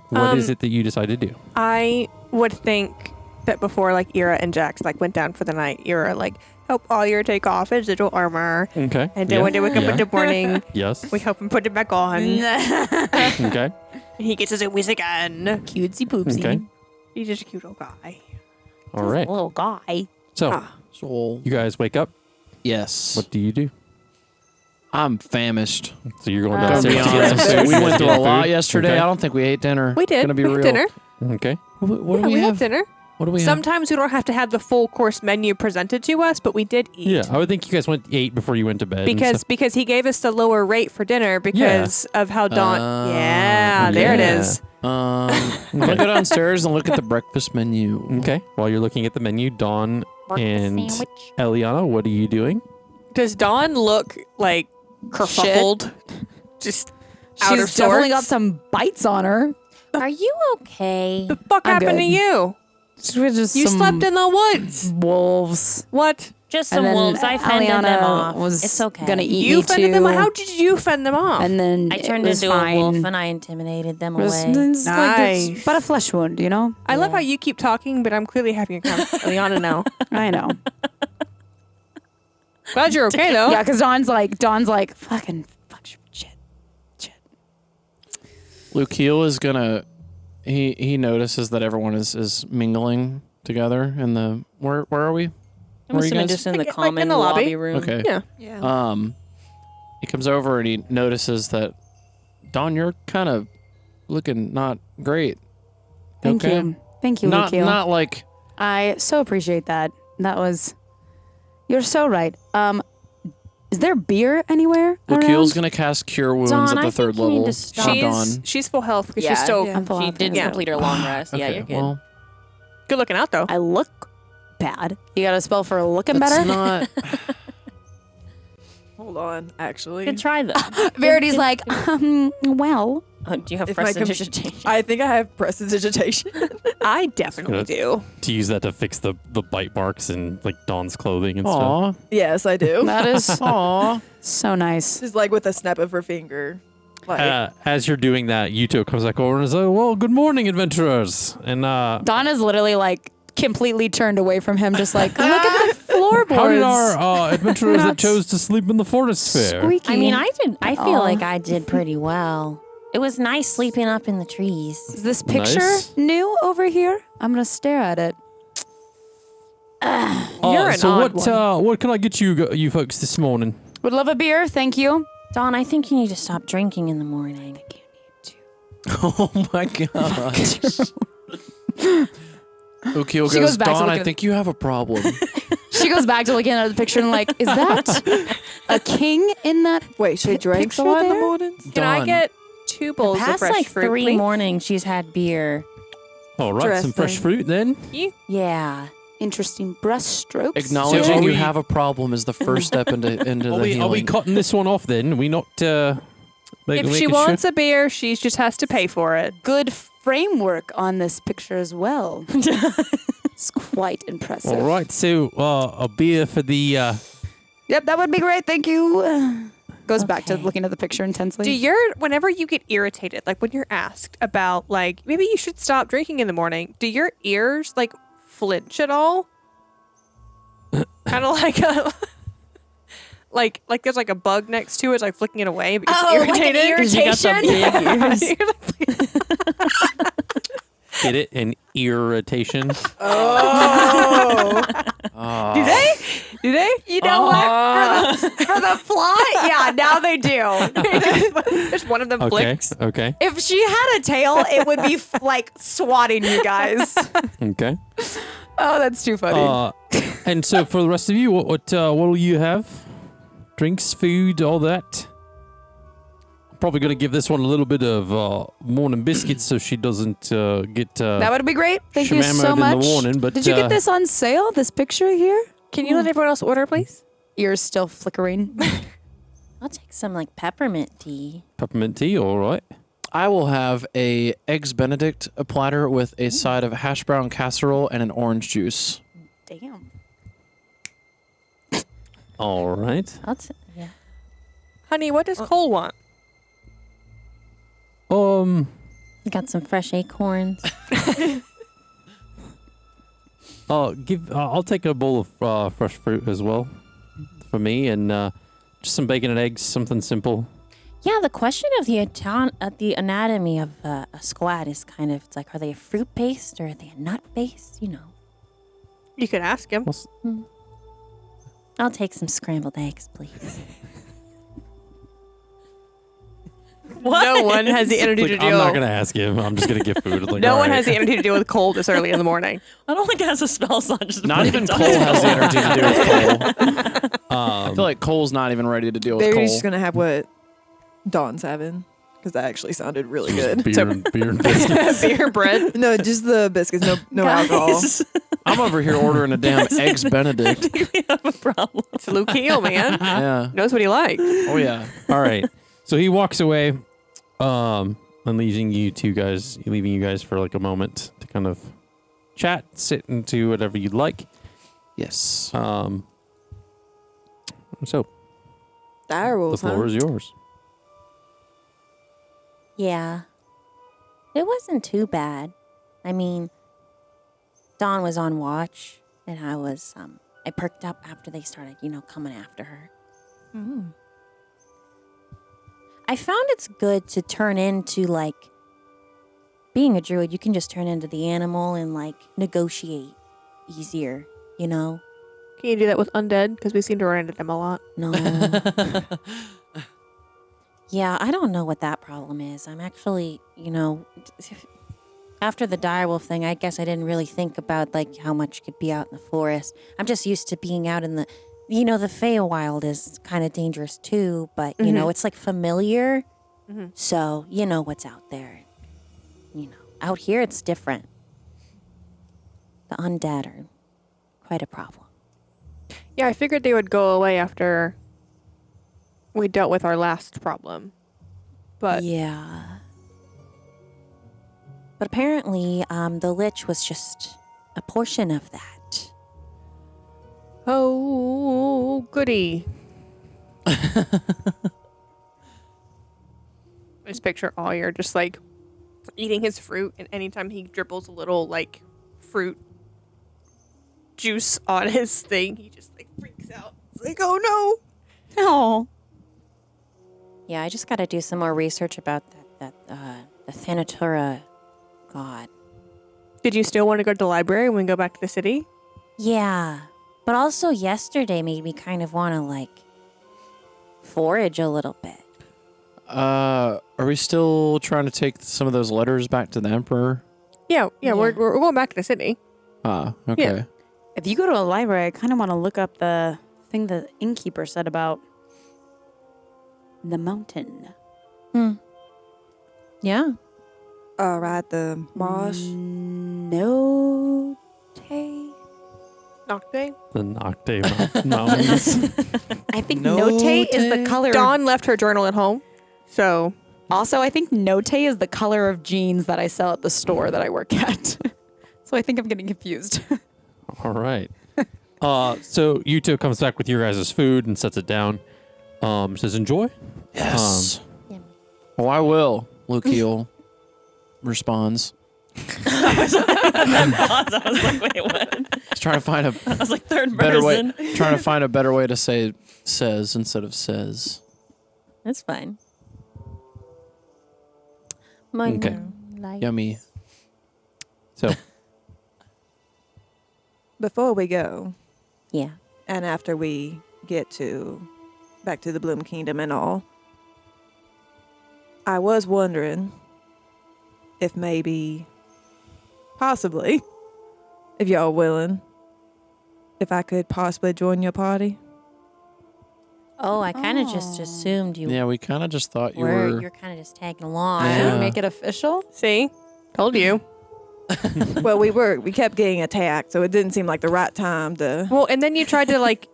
What is it that you decide to do? I would think that before like Ira and Jax like went down for the night, Ira like help Allier take off his little armor, Okay. and then when they wake up in the morning, Yes. we help him put it back on. Okay. He gets his whiz again. Cutesy poopsy. Okay. He's just a cute little guy. All right. Little guy. So So you guys wake up. yes, What do you do? I'm famished. So you're going Gonna downstairs be to get honest. some food. We You went guys through get a lot food? yesterday. Okay. I don't think we ate dinner. We did. Gonna be we real. had dinner. Okay. What do Yeah, we we have? had dinner. What do we have? Sometimes we don't have to have the full course menu presented to us, but we did eat. Yeah, I would think you guys ate before you went to bed. and Because he gave us the lower rate for dinner because of how Dawn. Yeah, there it yeah. is. I'm gonna go downstairs and look at the breakfast menu. stuff. Okay. While you're looking at the menu, Dawn and Eliana, what are you doing? Does Dawn look like kerfuffled? Just out She's of definitely got sorts? some bites on her. Are you okay? The fuck I'm happened to good. you? Just You some slept in the woods. wolves. What? Just And some then wolves. I fended them Eliana off. was It's okay. gonna eat You me fended too. them off? How did you fend them off? And then I turned it was into a wolf fine. and I intimidated them It was- away. it's like it's Nice. but a flesh wound, you know? I love how you keep talking, but I'm clearly having a conversation with Eliana now. I know. Glad you're okay, though. Yeah, because Dawn's like, fuck, shit. Lukiel is gonna. He notices that everyone is mingling together in the. Where are we? I'm Where are you assuming guys? just in the Like in common the lobby. lobby room. Okay. Yeah. Yeah. He comes over and he notices that Dawn, you're kind of looking not great. Thank Okay. you. Thank you, Not Lukiel. not like I so appreciate that. You're so right. Is there beer anywhere Lukiel's around? gonna cast Cure Wounds Dawn, at I the third think you need level. to stop. on Dawn. She's full health because Yeah. she's still. Yeah. I'm full She of did it. complete her long rest. Yeah, Okay, you're good. well, Good looking out though. I look bad. You got a spell for looking That's better? not. Hold on, actually. Good try though. Verity's like, well. Do you have If my com- prestidigitation? I think I have prestidigitation. I definitely do. To use that to fix the bite marks and like Dawn's clothing and stuff. Aw. Yes, I do. That is Aw. so nice. Just like with a snap of her finger. Like, As you're doing that, Yuto comes back over and is like, well, good morning, adventurers. And Donna's literally like completely turned away from him, just like, look at the floorboards. how did our adventurers that chose to sleep in the forest fare? Squeaky. I mean, I feel Aw. like I did pretty well. It was nice sleeping up in the trees. Is this picture Nice. new over here? I'm going to stare at it. You're an so odd what can I get you folks this morning? Would love a beer. Thank you. Dawn, I think you need to stop drinking in the morning. Oh my god. Okay, She goes back to Dawn, looking I at- think you have a problem. She goes back to looking at the picture and like, is that a king in that? wait, she drinks a picture lot in the there? mornings? Can I Dawn. get 2 bowls of Past fresh like fruit, 3 please? mornings, she's had beer. All right, some fresh Interesting. fruit then. Yeah. Interesting brush strokes. Acknowledging So are you we- have a problem is the first step into the Are we healing. cutting this one off then? Are we not If she making wants a beer, she just has to pay for it. Good framework on this picture as well. It's quite impressive. All right, so a beer for the Yep, that would be great. Thank you. Goes back to Okay. looking at the picture intensely. Whenever you get irritated, like when you're asked about like maybe you should stop drinking in the morning, do your ears like flinch at all? Kind of like a like there's like a bug next to it, it's like flicking it away because Oh, it's like an irritated. irritation? You're like, get it an irritation. Oh. do they? Do they? You know what? For the plot, yeah, now they do. Just one of them Okay, flicks. okay, If she had a tail, it would be like swatting you guys. okay. Oh, that's too funny. And so for the rest of you, what will you have? Drinks, food, all that. Probably going to give this one a little bit of morning biscuits so she doesn't get That would be great. Thank you so in much. the morning. But Did you get this on sale? This picture here? Can you let everyone else order, please? Ears still flickering. I'll take some like peppermint tea. peppermint tea? All right. I will have a eggs Benedict a platter with a side of hash brown casserole and an orange juice. Damn. All right. Yeah. Honey, what does Cole want? Got some fresh acorns. I'll take a bowl of fresh fruit as well for me, and just some bacon and eggs, something simple. Yeah, the question of the anatomy of a squat is kind of, it's like, are they a fruit based or are they a nut based? You know. You could ask him. I'll take some scrambled eggs, please. No one has the energy to Like, deal. I'm not gonna ask him. I'm just gonna get food. Like, No all one right. has the energy to deal with cold this early in the morning. I don't think it has a spell slot. Just Not even Cole has the energy to do with Cole. I Um, feel like Cole's not even ready to deal with Maybe Cole. he's just gonna have what Dawn's having, because that actually sounded really good. beer and biscuits. Beer, bread. No, just the biscuits. No alcohol. I'm over here ordering a damn eggs Benedict. We have a problem. It's Luke Keel, man. Yeah. Knows what he likes. Oh yeah. All right. So he walks away, and leaving you guys for like a moment to kind of chat, sit, and do whatever you'd like. Yes. So Dire the wolves, floor is yours. Yeah. It wasn't too bad. I mean, Dawn was on watch, and I was, I perked up after they started, coming after her. I found it's good to turn into, like, being a druid, you can just turn into the animal and, like, negotiate easier, you know? Can you do that with undead? Because we seem to run into them a lot. No. Yeah, I don't know what that problem is. I'm actually, after the direwolf thing, I guess I didn't really think about, like, how much could be out in the forest. I'm just used to being out in the, the Feywild is kind of dangerous too, but, it's, like, familiar. So, you know what's out there. Out here, it's different. the undead are quite a problem. Yeah, I figured they would go away after we dealt with our last problem. But Yeah. But apparently, the lich was just a portion of that. oh, goody. I just picture Awyer just like eating his fruit, and anytime he dribbles a little like fruit juice on his thing, he just like freaks out. It's like, oh no. Oh. Yeah, I just got to do some more research about the Thanatura god. Did you still want to go to the library when we go back to the city? Yeah, but also yesterday made me kind of want to like forage a little bit. Are we still trying to take some of those letters back to the Emperor? Yeah. Yeah. We're going back to the city. Okay. Yeah. If you go to a library, I kind of want to look up the thing the innkeeper said about the mountain. Yeah. Right, the marsh. No. Nocte? The Nocte Mountains. I think No Note is the tay. color. Dawn left her journal at home. So Also, I think Note is the color of jeans that I sell at the store that I work at. So I think I'm getting confused. All right. So Yuto comes back with your guys' food and sets it down. Says, enjoy. Yes. Yeah. Oh, I will. Lukiel responds. I was like, wait, what? He's trying to find a I was like, third better person. way. Trying to find a better way to say says instead of says. That's fine. Okay. Yummy. So Before we go, Yeah. and after we get back to the Bloom Kingdom and all, I was wondering if maybe, possibly, if y'all willing, if I could possibly join your party. Oh, I kind of just assumed you yeah, we kind of just thought you were. were. You're kind of just tagging along. Yeah. Should we make it official? see, told you. Well, we kept getting attacked, so it didn't seem like the right time to. Well, and then you tried to like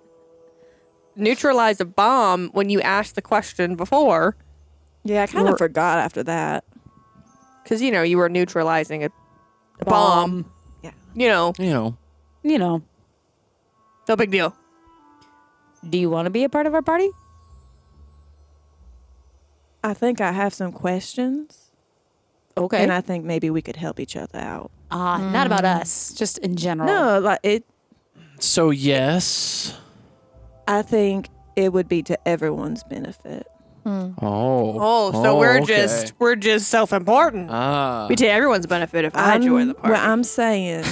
neutralize a bomb when you asked the question before, Yeah, I kind of forgot after that. because you were neutralizing a bomb. Yeah. You know. You know. No big deal. Do you want to be a part of our party? I think I have some questions, Okay. and I think maybe we could help each other out. Not about us, just in general. No, like it. So yes. I think it would be to everyone's benefit. Oh. So okay. we're just self-important. Ah. Be to everyone's benefit if I join the party. What I'm saying,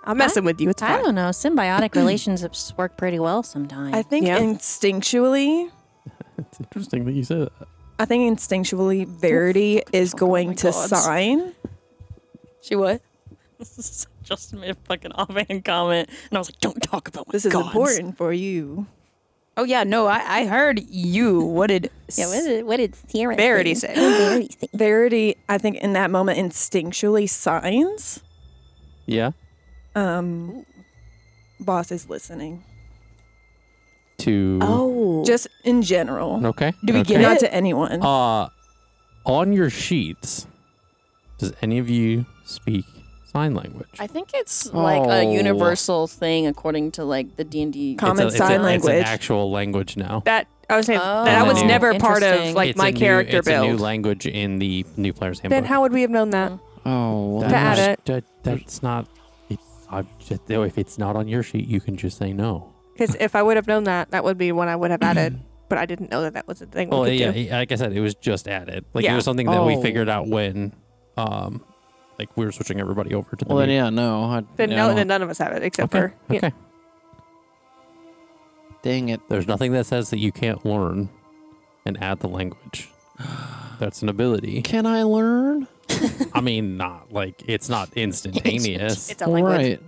I'm messing with you. It's I fine. don't know. Symbiotic relationships work pretty well sometimes. I think Yeah. instinctually, It's interesting that you said that. I think instinctually, Verity is going to gods. sign. She what? Justin made a fucking offhand comment, and I was like, don't talk about my This is gods. important for you. Oh, yeah, no, I heard you. What did... yeah, what did Sierra Verity say? say. Verity say? Verity, I think in that moment instinctually signs. Yeah. Boss is listening. To. Oh. Just in general. Okay. Do we get okay. Not to anyone. On your sheets, does any of you speak sign language? I think it's like a Oh. universal thing according to like the D&D. Common sign It's language. an actual language now. That I was saying Oh. that And was the new- never part of Interesting. like It's my a new- character it's a new build. language in the new player's handbook. Then how would we have known that? Oh. Well, To add it. That's not. If it's not on your sheet, you can just say no. Because if I would have known that, that would be one I would have added. But I didn't know that that was a thing. Well, we could yeah, do. like I said, it was just added. Like it Yeah. was something that we Oh. figured out when, like we were switching everybody over to the. Well, then new- yeah, no. Then no. then none of us have it except Okay. for Okay. Dang it. There's nothing that says that you can't learn and add the language. That's an ability. Can I learn? I mean, not like it's not instantaneous. It's a language.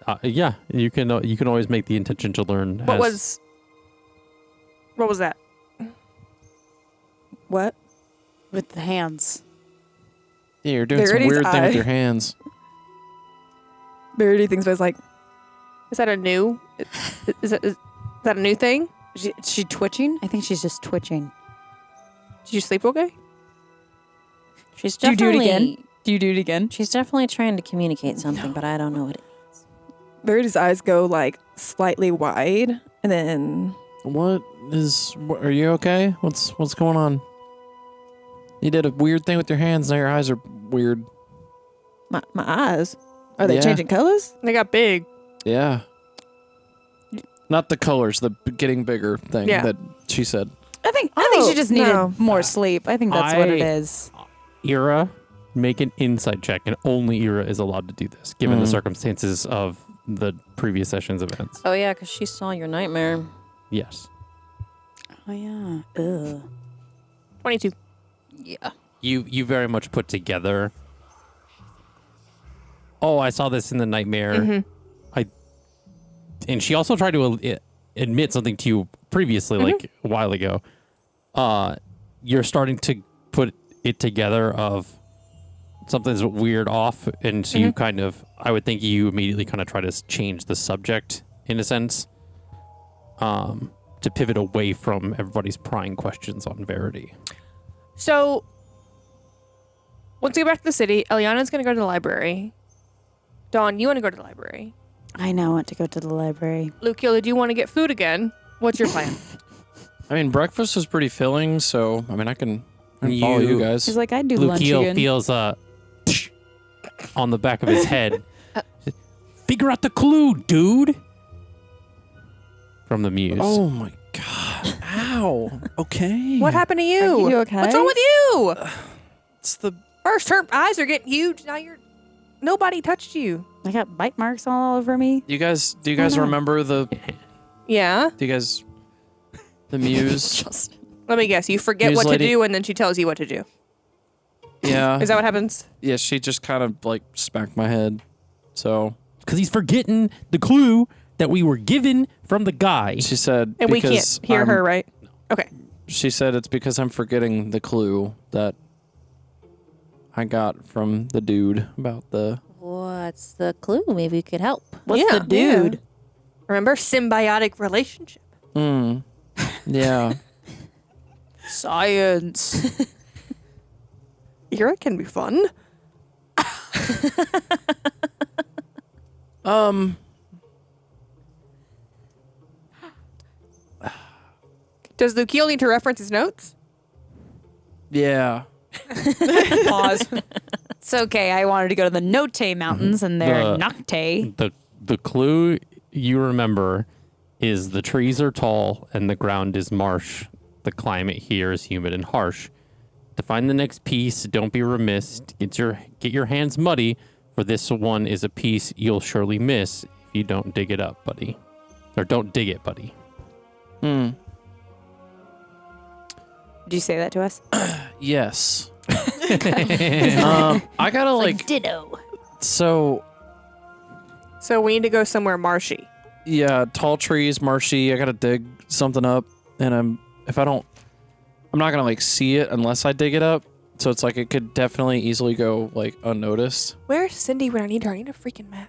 Right. Yeah, you can always make the intention to learn. What was that? What? With the hands. Yeah, you're doing some Verity's weird thing with eye. your hands. Verity thinks about it, is like, Is that a new? Is that a new thing? She twitching? I think she's just twitching. Did you sleep okay? She's Do you do it definitely. again? Do you do it again? She's definitely trying to communicate something, but I don't know what it is. Verity's eyes go like slightly wide, and then Are you okay? What's going on? You did a weird thing with your hands. Now your eyes are weird. my eyes are they Yeah. changing colors? They got big. Yeah. Not the colors, the getting bigger thing Yeah. that she said. I think Oh, she just needed no. more sleep. I think that's what it I- is. Ira, make an insight check, and only Ira is allowed to do this, given the Mhm. circumstances of the previous session's events. Oh yeah, because she saw your nightmare. Yes. Oh yeah. Ugh. 22. Yeah. You very much put together. Oh, I saw this in the nightmare. Mhm. And she also tried to admit something to you previously, like a while ago. You're starting to put it together of something's weird off, and so you kind of, I would think you immediately kind of try to change the subject in a sense, to pivot away from everybody's prying questions on Verity. So, once we get back to the city, Elliana's going to go to the library. Dawn, you want to go to the library. I now want to go to the library. Lucio, do you want to get food again? What's your plan? I mean, breakfast was pretty filling, so I mean, I can follow you guys. She's like, I do lunch Lucio again. feels on the back of his head. Figure out the clue, dude. From the muse. Oh my god! Ow! Okay. What happened to you? Are you okay? What's wrong with you? It's the First, her eyes are getting huge. Now nobody touched you. I got bite marks all over me. Do you guys remember the? Yeah. Do you guys? The muse. Let me guess. You forget Muse what lady- to do, and then she tells you what to do. Yeah. Is that what happens? Yeah. She just kind of like smacked my head. So Because he's forgetting the clue that we were given from the guy. she said. And we can't because hear I'm- her, right? Okay. She said it's because I'm forgetting the clue that I got from the dude about the. What's the clue? Maybe we could help. What's Yeah, the dude? Remember symbiotic relationship. Yeah. Science. Ira can be fun. Does Lucio need to reference his notes? Yeah. Pause. It's okay. I wanted to go to the Note Mountains, and they're The- Nocte. The clue you remember is the trees are tall and the ground is marsh. The climate here is humid and harsh. To find the next piece, don't be remiss. Get your hands muddy, for this one is a piece you'll surely miss if you don't dig it up, buddy. Or don't dig it, buddy. Did you say that to us? Yes. I gotta like Ditto. so. So we need to go somewhere marshy. Yeah, tall trees, marshy. I gotta dig something up, and I'm not gonna like see it unless I dig it up. So it's like it could definitely easily go like unnoticed. Where's Cindy when I need her? I need a freaking map.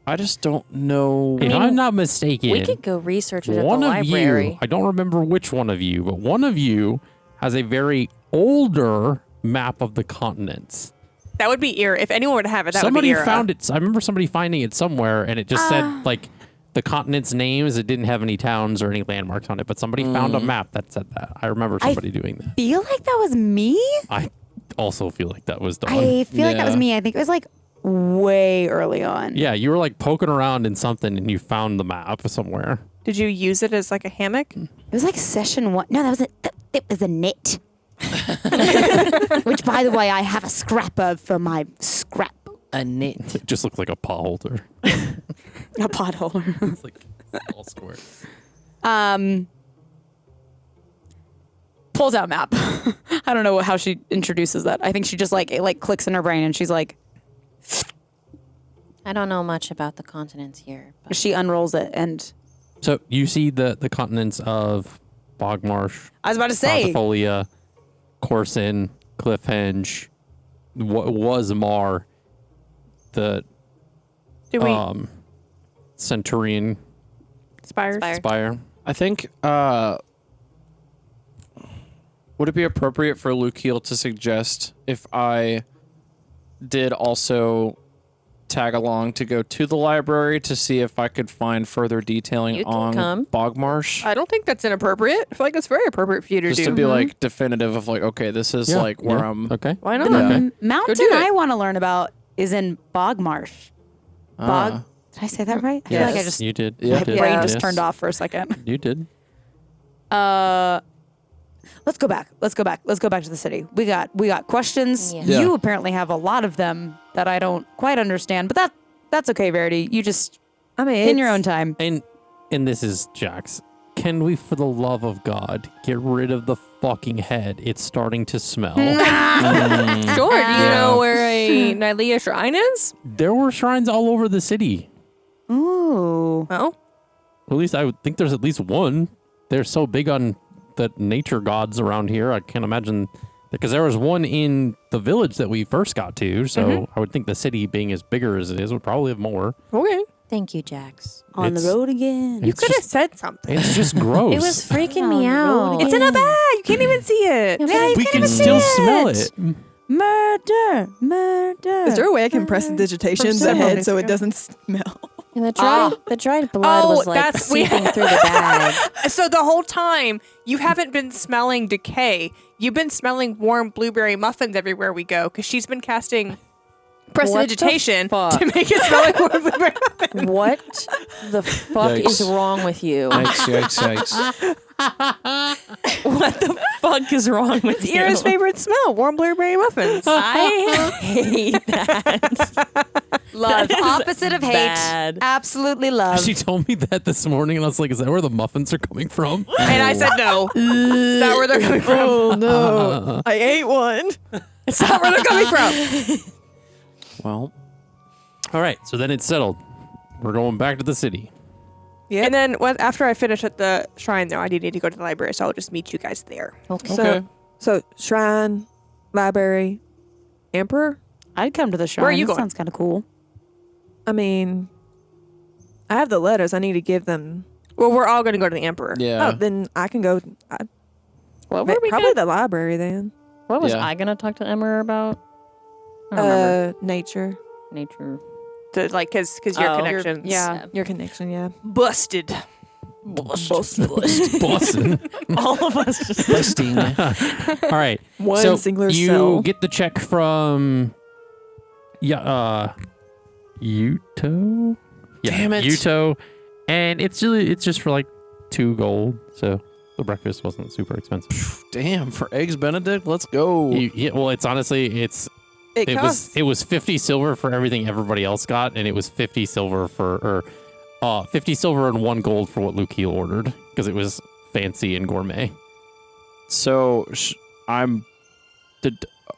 I just don't know. If I'm not mistaken, We could go research it at one the of library. you, I don't remember which one of you, but one of you has a very older map of the continents. That would be Ira. If anyone were to have it, that Somebody would be Ira. found it. I remember somebody finding it somewhere, and it just said like the continents' names. It didn't have any towns or any landmarks on it, but somebody found a map that said that. I remember somebody doing that. Feel like that was me. I also feel like that was done. I feel like that was Yeah. me. I think it was like way early on. Yeah, you were like poking around in something, and you found the map somewhere. Did you use it as like a hammock? It was like session 1. No, it was a knit. Which, by the way, I have a scrap of for my scrap. A knit. It just looked like a pot holder. A pot holder. It's like all square. Pulls out map. I don't know how she introduces that. I think she just like, it like clicks in her brain and she's like, I don't know much about the continents here. But she unrolls it and So you see the continents of Bogmarsh, I was about to say, Frontifolia, Corson, Cliffhenge, was Mar, the Do we Centurion spires? Spire. I think, would it be appropriate for Lukiel to suggest if I did also tag along to go to the library to see if I could find further detailing You can on come. Bogmarsh? I don't think that's inappropriate. I feel like it's very appropriate for you to Just do. to be like definitive of like, okay, this is Yeah, like where yeah, I'm. Okay. Why not? The Okay. mountain do it. I want to learn about is in Bogmarsh. Bog. Did I say that right? I feel like I Yes, just you did. Yeah. my You did. brain Yeah. just Yes. turned off for a second. You did. Let's go back. Let's go back to the city. We got questions. Yeah. Yeah. You apparently have a lot of them that I don't quite understand, but that's okay, Verity. You just I mean, in your own time. And this is Jax. Can we, for the love of God, get rid of the fucking head? It's starting to smell. Sure. Do you Yeah. know where a Nylea shrine is? There were shrines all over the city. Ooh. Oh. At least I would think there's at least one. They're so big on the nature gods around here. I can't imagine, because there was one in the village that we first got to. So I would think the city, being as bigger as it is, would probably have more. Okay. Thank you, Jax. On the It's- road again. You It's could have just- said something. It's just gross. It was freaking me On the road out. again. It's in a bag. You can't even see it. Yeah, you we can't can even see still it. smell it. Murder. is there a way I can prestidigitation the several head days so it ago. doesn't smell? And the dried blood was like that's- we- seeping through the bag. So the whole time, you haven't been smelling decay. You've been smelling warm blueberry muffins everywhere we go because she's been casting prestidigitation fuck? to make it smell like warm blueberry muffins. What the fuck is Yikes. wrong with you? Yikes, yikes. What the fuck is wrong with It's Ira's favorite smell, warm blueberry muffins. I hate that. Love. That is Opposite of hate. bad. Absolutely love. She told me that this morning, and I was like, "Is that where the muffins are coming from?" And I said no. It's not where they're coming from. Oh no, I ate one. It's not where they're coming from. Well, All right, so then it's settled. We're going back to the city. And then after I finish at the shrine, though, I do need to go to the library, so I'll just meet you guys there. okay. So shrine, library, emperor. I'd come to the shrine. Where are you That going? Sounds kind of cool. I mean, I have the letters. I need to give them. Well, we're all going to go to the emperor. Yeah. Oh, then I can go. What were we Probably gonna, the library then. What was Yeah. I gonna talk to Emma about? I don't remember. Nature. Nature. Because your Oh. connections. Yeah, your connection. Yeah. Busted. Boston. All of us just Busting. All right. One so singular you cell. get the check from Yuto. Yeah, Damn it. Yuto, and it's just for like 2 gold. So the breakfast wasn't super expensive. Damn, for eggs Benedict, let's go. Yeah, well, it's honestly it was 50 silver for everything everybody else got, and it was 50 silver for 50 silver and 1 gold for what Lukiel ordered because it was fancy and gourmet. So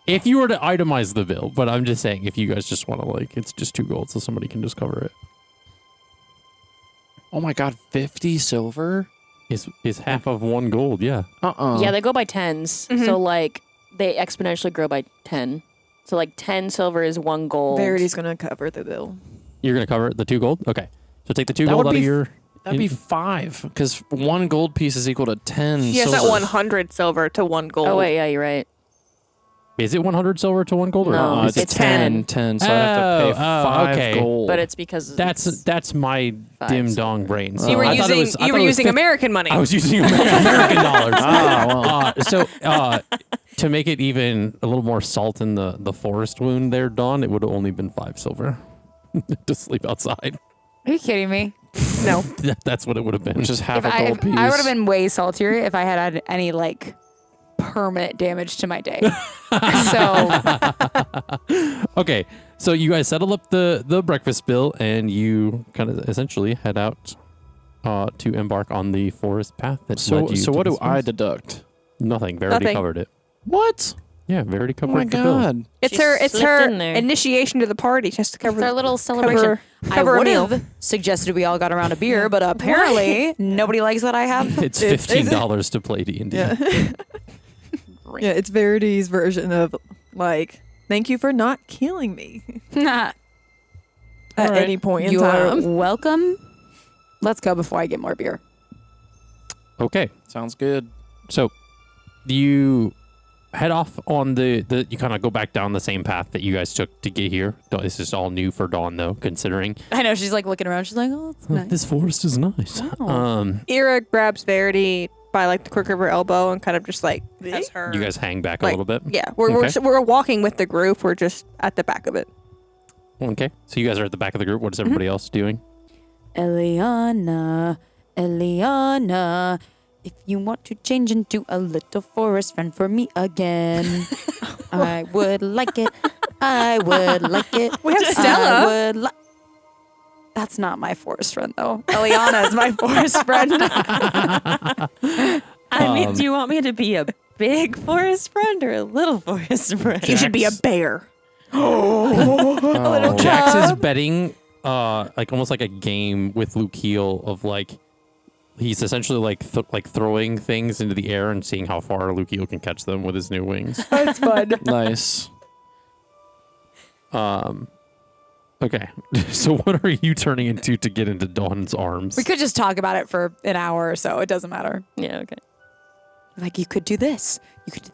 If you were to itemize the bill, but I'm just saying, if you guys just want to it's just 2 gold, so somebody can just cover it. oh my god, 50 silver? Is half of 1 gold? Yeah. Yeah, they go by tens. So like they exponentially grow by 10. So like 10 silver is 1 gold. Verity's gonna cover the bill. You're gonna cover the 2 gold. Okay, so take the 2 That gold would out of be- your. That'd be 5, because 1 gold piece is equal to 10 He has silver. that 100 silver to 1 gold. Oh wait, yeah, you're right. Is it 100 silver to 1 gold? Or No, is it it's 10. 10, so I'd have to pay 5 okay. gold. But it's because That's my 5 dim silver. dong brain. So You were I thought it using was- I you thought were it was using 50 American money. I was using American dollars. Ah, well. To make it even a little more salt in the forest wound there, Dawn, it would have only been 5 silver to sleep outside. Are you kidding me? No. That's what it would have been. Which is half If a gold piece. I would have been way saltier if I had any like permanent damage to my day. So Okay, so you guys settle up the breakfast bill, and you kind of essentially head out to embark on the forest path that So, led you so to what do this I place. deduct? Nothing. Verity Nothing. covered it. What? Yeah, Verity Oh covered my the bill. god. It's She her slipped in there. initiation to the party. She has to cover It's our little celebration. cover a I would meal. have suggested we all got around a beer, but apparently nobody likes what I have. It's $15 to play D&D. Yeah, it's Verity's version of like, thank you for not killing me at right. any point in You're time. welcome. Let's go before I get more beer. Okay. Sounds good. So you head off on the you kind of go back down the same path that you guys took to get here. This is all new for Dawn, though, considering I know she's like looking around. She's like, oh, it's nice. this forest is nice. Ira grabs Verity by like the crook of her elbow and kind of just like has her. You guys hang back a like, little bit. Yeah, we're walking with the group. We're just at the back of it. Okay. So you guys are at the back of the group. What is everybody else doing? Elliana, if you want to change into a little forest friend for me again, I would like it. I would like it. We have Stella. That's not my forest friend, though. Eliana is my forest friend. I mean, do you want me to be a big forest friend or a little forest friend? You should be a bear. Jax is betting like almost like a game with Luke Heel of like he's essentially like throwing things into the air and seeing how far Luke Heel can catch them with his new wings. That's fun. Nice. Okay. So what are you turning into to get into Dawn's arms? We could just talk about it for an hour or so. It doesn't matter. Yeah, okay. Like, you could do this.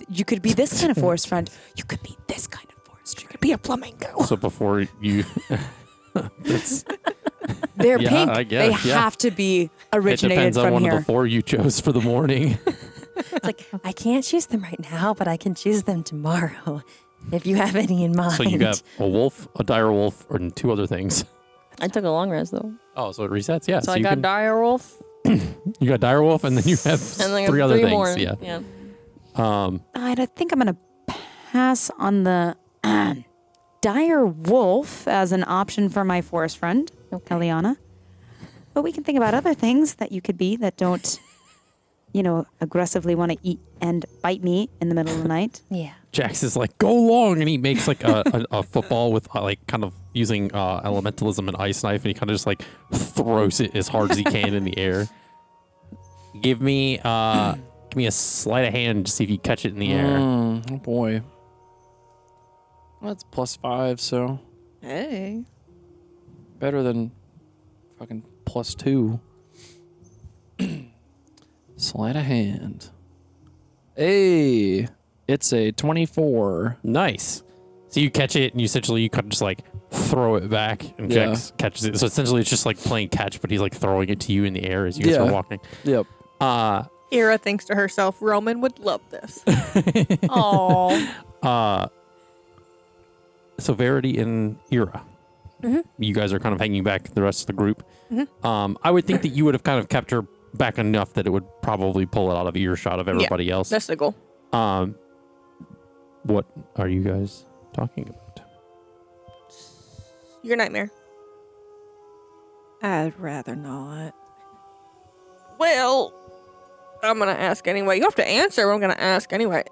You could be this kind of forest friend. You could be this kind of forest friend. You could be a flamingo. So before you that's They're Yeah, pink. I guess, They yeah. have to be it originated depends on from one here. of the four you chose for the morning. It's like, I can't choose them right now, but I can choose them tomorrow if you have any in mind. So you got a wolf, a dire wolf, and two other things. I took a long rest, though. Oh, so it resets, yeah. So I you got can- dire wolf. You got dire wolf, and then you have And then three other things. more. Yeah. I think I'm going to pass on the dire wolf as an option for my forest friend, Eliana. But we can think about other things that you could be that don't, aggressively want to eat and bite me in the middle of the night. Yeah. Jax is like, go long, and he makes like a football with like kind of using elementalism and ice knife, and he kind of just like throws it as hard as he can in the air. Give me a sleight of hand to see if you catch it in the air. Oh boy. That's +5, so Hey. better than fucking +2. Sleight of hand. Hey, it's a 24. Nice. So you catch it, and you kind of just like throw it back, and Yeah. Jax catches it. So essentially, it's just like playing catch, but he's like throwing it to you in the air as you guys are walking. Yep. Ira thinks to herself, Roman would love this. Oh. So Verity and Ira, you guys are kind of hanging back the rest of the group. I would think that you would have kind of kept her back enough that it would probably pull it out of earshot of everybody else. That's the goal. What are you guys talking about? Your nightmare. I'd rather not. Well, I'm gonna ask anyway. You have to answer. I'm gonna ask anyway.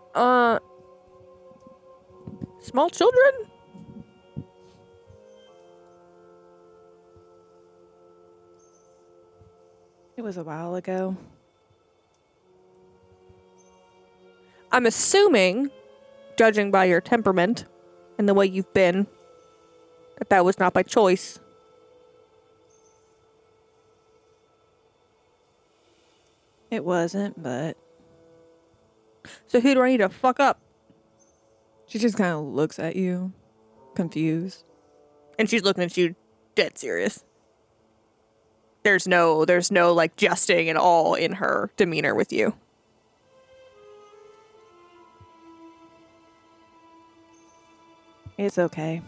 Small children? It was a while ago. I'm assuming, judging by your temperament and the way you've been, that was not by choice. It wasn't, but So who do I need to fuck up? she just kind of looks at you, confused. And she's looking at you dead serious. There's no like jesting at all in her demeanor with you. It's okay.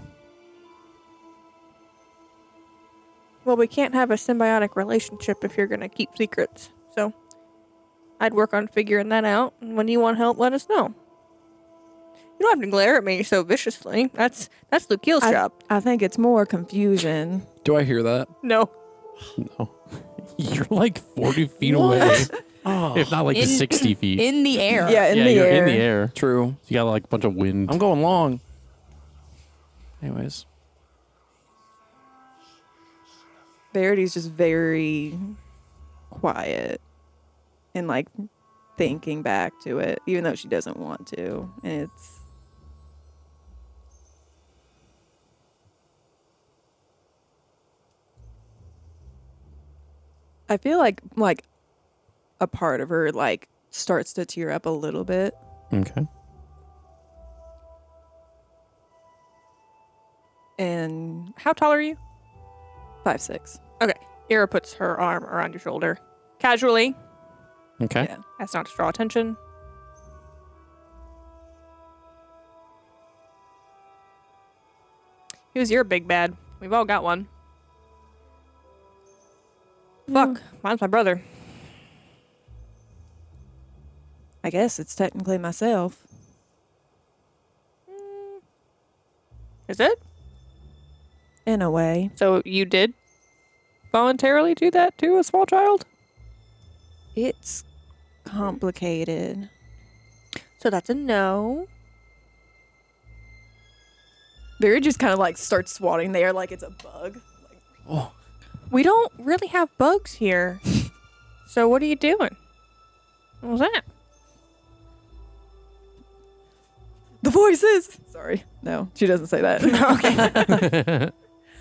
Well, we can't have a symbiotic relationship if you're going to keep secrets. So I'd work on figuring that out. And when you want help, let us know. You don't have to glare at me so viciously. That's Luke Keel's job. I think it's more confusion. Do I hear that? No. No. You're like 40 feet away. If not like 60 feet. In the air. Yeah, in the you're air. in the air. True. You got like a bunch of wind. I'm going long. Anyways. Verity's just very quiet and like thinking back to it, even though she doesn't want to. And it's I feel like a part of her like starts to tear up a little bit. Okay. And How tall are you? 5'6". Ira puts her arm around your shoulder. Casually, Okay. Yeah. as not to draw attention. Who's your big bad? We've all got one. Fuck, mine's my brother. I guess it's technically myself. Is it? In a way. So you did voluntarily do that to a small child? It's complicated. So that's a no. Barry just kind of like starts swatting the air like it's a bug. Oh, We don't really have bugs here. So what are you doing? What was that? The voices! Sorry. No, she doesn't say that.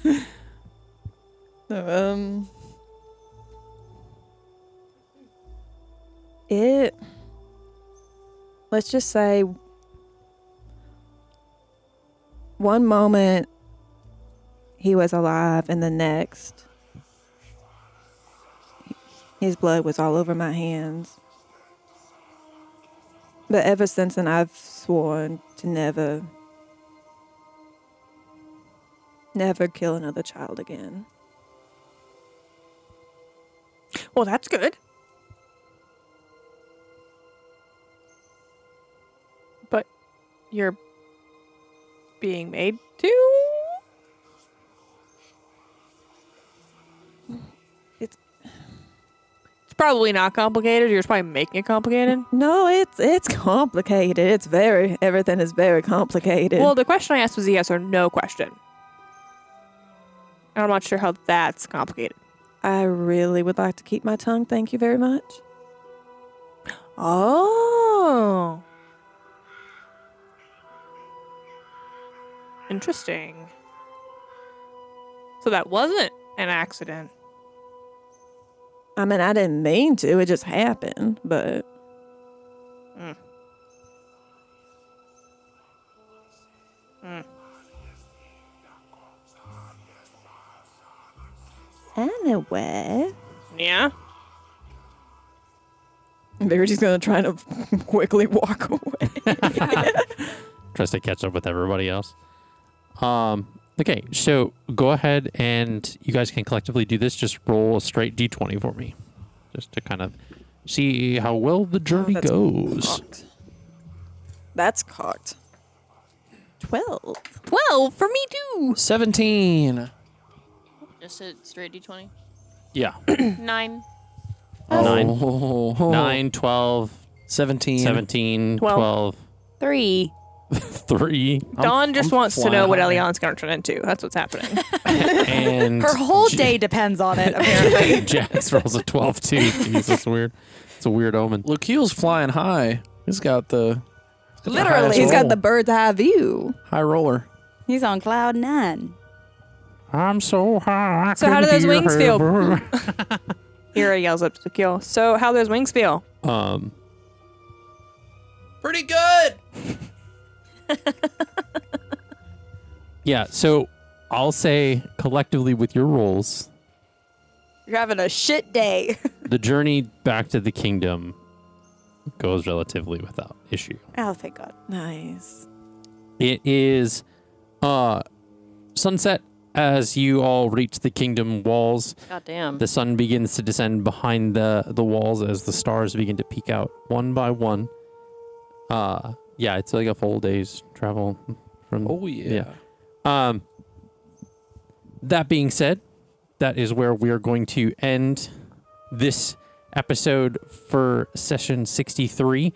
Okay. So, it, let's just say, one moment he was alive, and the next, his blood was all over my hands. But ever since then, I've sworn to never kill another child again. Well, that's good. But you're being made to? It's probably not complicated. You're just probably making it complicated. No, it's complicated. Everything is very complicated. Well, the question I asked was a yes or no question. And I'm not sure how that's complicated. I really would like to keep my tongue. Thank you very much. Oh. Interesting. So that wasn't an accident. I mean, I didn't mean to. It just happened, but... Anyway... Yeah? They're just going to try to quickly walk away. Tries to catch up with everybody else. Okay, so go ahead and you guys can collectively do this. Just roll a straight D20 for me, just to kind of see how well the journey that's goes. Cocked. That's cocked. 12. 12 for me too. 17. Just a straight D20. Yeah. 9. Oh. 9, 12, 17. 17, 12. 12, 3. 3, Dawn just I'm wants to flying know what high. Eliana's going to turn into. That's what's happening. and Her whole day depends on it, apparently. Jax rolls a 12 too. Jeez, that's weird. It's a weird omen. Lukeel's flying high. He's got the Literally. highest He's got roll. the bird's eye view. high roller. He's on cloud 9. I'm so high. I So how can do those hear wings feel? heaven. Ira yells up to Kill. So how do those wings feel? Pretty good. Yeah, so I'll say collectively with your rolls, You're having a shit day. the journey back to the kingdom goes relatively without issue. Oh, thank God. Nice. It is sunset as you all reach the kingdom walls. God damn. The sun begins to descend behind the walls as the stars begin to peek out one by one. Yeah, it's like a full day's travel from. Oh yeah. That being said, that is where we are going to end this episode for session 63.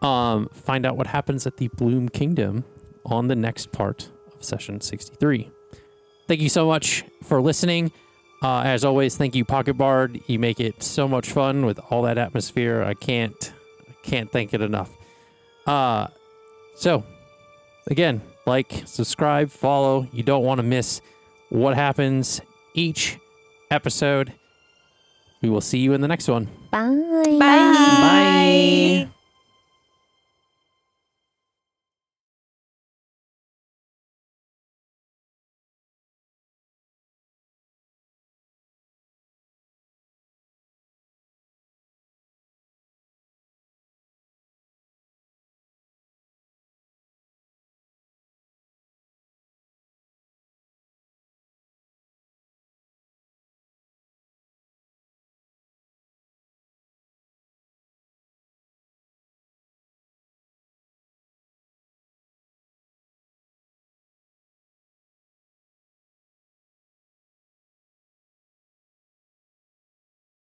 Find out what happens at the Bloom Kingdom on the next part of session 63. Thank you so much for listening. As always, thank you, Pocket Bard. You make it so much fun with all that atmosphere. I can't can't thank it enough. So, again, like, subscribe, follow. You don't want to miss what happens each episode. We will see you in the next one. Bye. Bye. Bye.